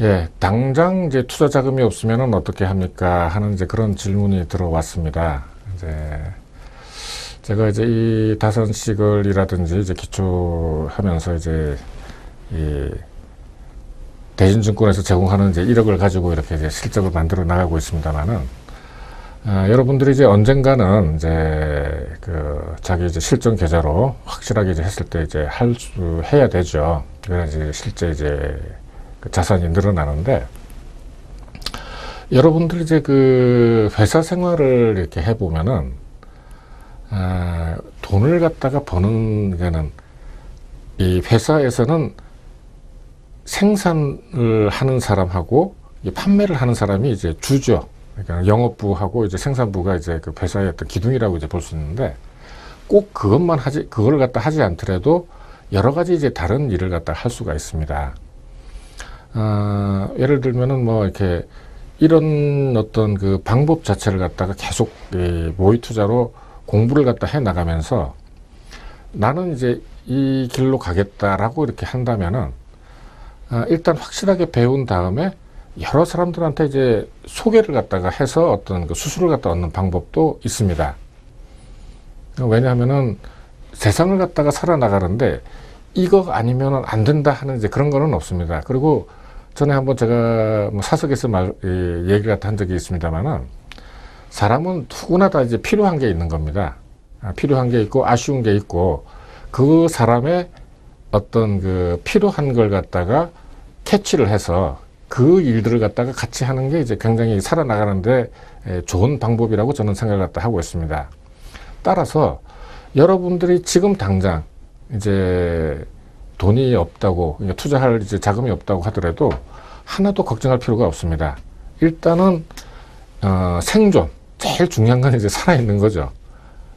예, 당장 이제 투자 자금이 없으면은 어떻게 합니까? 하는 이제 그런 질문이 들어왔습니다. 이제 제가 이제 이 다선식을이라든지 이제 기초하면서 이제 이 대신증권에서 제공하는 이제 1억을 가지고 이렇게 이제 실적을 만들어 나가고 있습니다만은, 여러분들이 이제 언젠가는 이제 그 자기 이제 실전 계좌로 확실하게 이제 했을 때 이제 해야 되죠. 그래야지 실제 이제 그 자산이 늘어나는데, 여러분들이 이제 그 회사 생활을 이렇게 해보면은, 돈을 갖다가 버는 게는 이 회사에서는 생산을 하는 사람하고 판매를 하는 사람이 이제 주죠. 그러니까 영업부하고 이제 생산부가 이제 그 회사의 어떤 기둥이라고 이제 볼 수 있는데, 꼭 그거를 갖다 하지 않더라도 여러 가지 이제 다른 일을 갖다 할 수가 있습니다. 예를 들면은 뭐 이렇게 이런 어떤 그 방법 자체를 갖다가 계속 모의 투자로 공부를 갖다 해 나가면서 나는 이제 이 길로 가겠다라고 이렇게 한다면은, 일단 확실하게 배운 다음에 여러 사람들한테 이제 소개를 갖다가 해서 어떤 그 수수료를 갖다 얻는 방법도 있습니다. 왜냐하면은 세상을 갖다가 살아나가는데 이거 아니면 안 된다 하는 이제 그런 거는 없습니다. 그리고 전에 한번 제가 뭐 사석에서 얘기를 갖다 한 적이 있습니다만은 사람은 누구나 다 이제 필요한 게 있는 겁니다. 필요한 게 있고 아쉬운 게 있고 그 사람의 어떤 그 필요한 걸 갖다가 캐치를 해서 그 일들을 갖다가 같이 하는 게 이제 굉장히 살아나가는데 좋은 방법이라고 저는 생각을 갖다 하고 있습니다. 따라서 여러분들이 지금 당장 이제 돈이 없다고, 그러니까 투자할 이제 자금이 없다고 하더라도 하나도 걱정할 필요가 없습니다. 일단은 생존, 제일 중요한 건 이제 살아있는 거죠.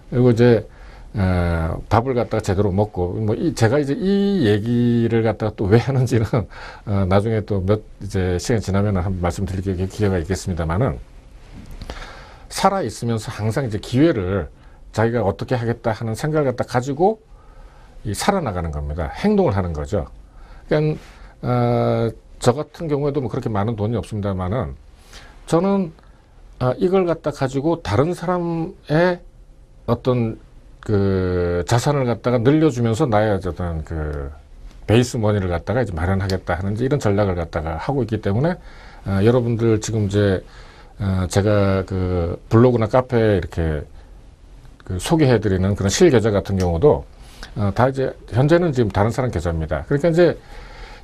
그리고 이제 밥을 갖다가 제대로 먹고, 뭐 제가 이제 이 얘기를 갖다가 또 왜 하는지는 나중에 또 이제 시간 지나면 한번 말씀드릴 기회가 있겠습니다만은, 살아 있으면서 항상 이제 기회를 자기가 어떻게 하겠다 하는 생각을 갖다 가지고 살아나가는 겁니다. 행동을 하는 거죠. 그러니까 저 같은 경우에도 뭐 그렇게 많은 돈이 없습니다만은 저는 이걸 갖다 가지고 다른 사람의 어떤 그 자산을 갖다가 늘려주면서 나의 어떤 그 베이스 머니를 갖다가 이제 마련하겠다 하는 이런 전략을 갖다가 하고 있기 때문에 여러분들 지금 이제 제가 그 블로그나 카페에 이렇게 그 소개해드리는 그런 실계좌 같은 경우도 다 이제 현재는 지금 다른 사람 계좌입니다. 그러니까 이제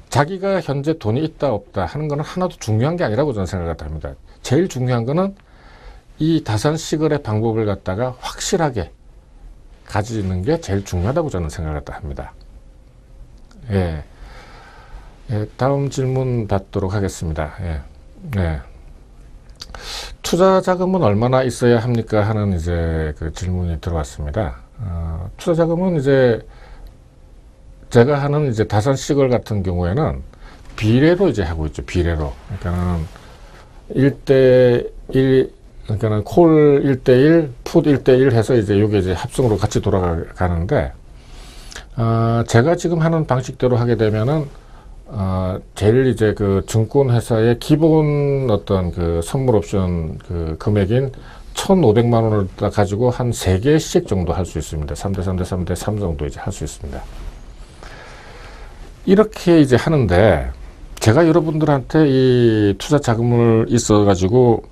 자기가 현재 돈이 있다 없다 하는 거는 하나도 중요한 게 아니라고 저는 생각을 합니다. 제일 중요한 거는 이 다산시걸의 방법을 갖다가 확실하게 가지는 게 제일 중요하다고 저는 생각을 합니다. 예. 예, 다음 질문 받도록 하겠습니다. 예. 네. 투자 자금은 얼마나 있어야 합니까? 하는 이제 그 질문이 들어왔습니다. 투자 자금은 이제 제가 하는 이제 다산시걸 같은 경우에는 비례로 이제 하고 있죠. 비례로. 그러니까는 1대1, 그러니까는 콜 1대1, 풋 1대1 해서 이제 요게 이제 합성으로 같이 돌아가는데, 제가 지금 하는 방식대로 하게 되면은, 제일 이제 그 증권회사의 기본 어떤 그 선물 옵션 그 금액인 1,500만 원을 가지고 한 3개씩 정도 할 수 있습니다. 3대 3대 3대 3 정도 이제 할 수 있습니다. 이렇게 이제 하는데, 제가 여러분들한테 이 투자 자금을 있어 가지고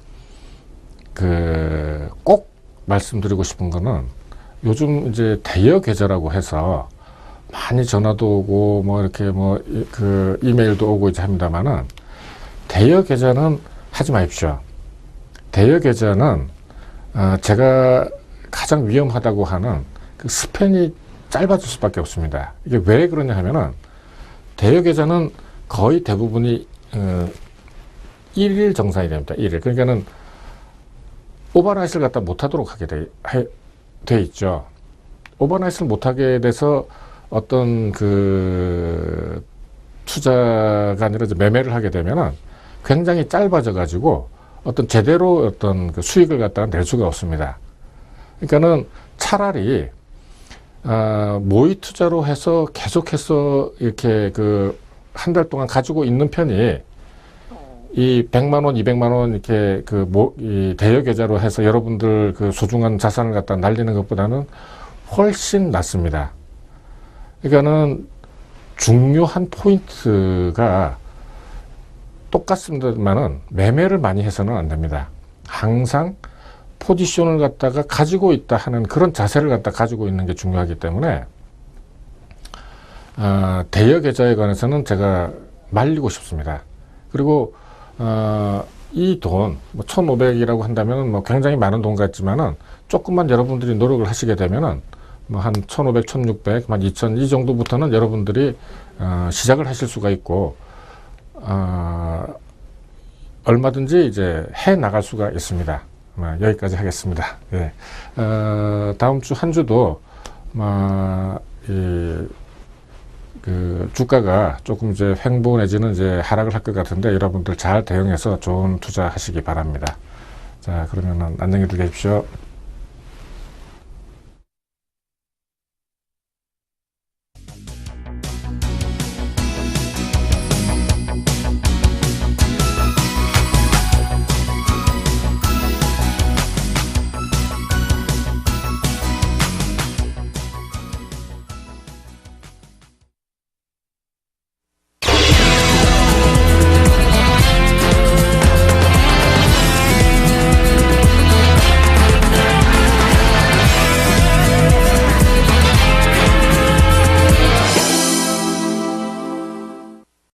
그 꼭 말씀드리고 싶은 거는, 요즘 이제 대여 계좌라고 해서 많이 전화도 오고 뭐 이렇게 뭐 그 이메일도 오고 이제 합니다만은, 대여 계좌는 하지 마십시오. 대여 계좌는 제가 가장 위험하다고 하는 그 스팬이 짧아질 수밖에 없습니다. 이게 왜 그러냐 하면은, 대여 계좌는 거의 대부분이 1일 정산이 됩니다. 1일. 그러니까는 오버나잇을 갖다 못하도록 하게 돼 있죠. 오버나잇을 못하게 돼서 어떤 그 투자가 아니라 매매를 하게 되면은 굉장히 짧아져 가지고 어떤 제대로 어떤 그 수익을 갖다가 낼 수가 없습니다. 그러니까는 차라리 모의 투자로 해서 계속해서 이렇게 그 한 달 동안 가지고 있는 편이, 이 100만 원, 200만 원 이렇게 이 대여 계좌로 해서 여러분들 그 소중한 자산을 갖다 날리는 것보다는 훨씬 낫습니다. 그러니까는 중요한 포인트가 똑같습니다만은 매매를 많이 해서는 안 됩니다. 항상 포지션을 갖다가 가지고 있다 하는 그런 자세를 갖다 가지고 있는 게 중요하기 때문에, 대여 계좌에 관해서는 제가 말리고 싶습니다. 그리고 이 돈, 뭐 1,500이라고 한다면 뭐 굉장히 많은 돈 같지만은, 조금만 여러분들이 노력을 하시게 되면은 뭐 한 1,500, 1,600, 한 2,000 이 정도부터는 여러분들이 시작을 하실 수가 있고, 얼마든지 이제 해 나갈 수가 있습니다. 여기까지 하겠습니다. 예. 다음 주 한 주도 그 주가가 조금 이제 횡보 내지는 이제 하락을 할 것 같은데, 여러분들 잘 대응해서 좋은 투자 하시기 바랍니다. 자, 그러면은 안녕히 계십시오.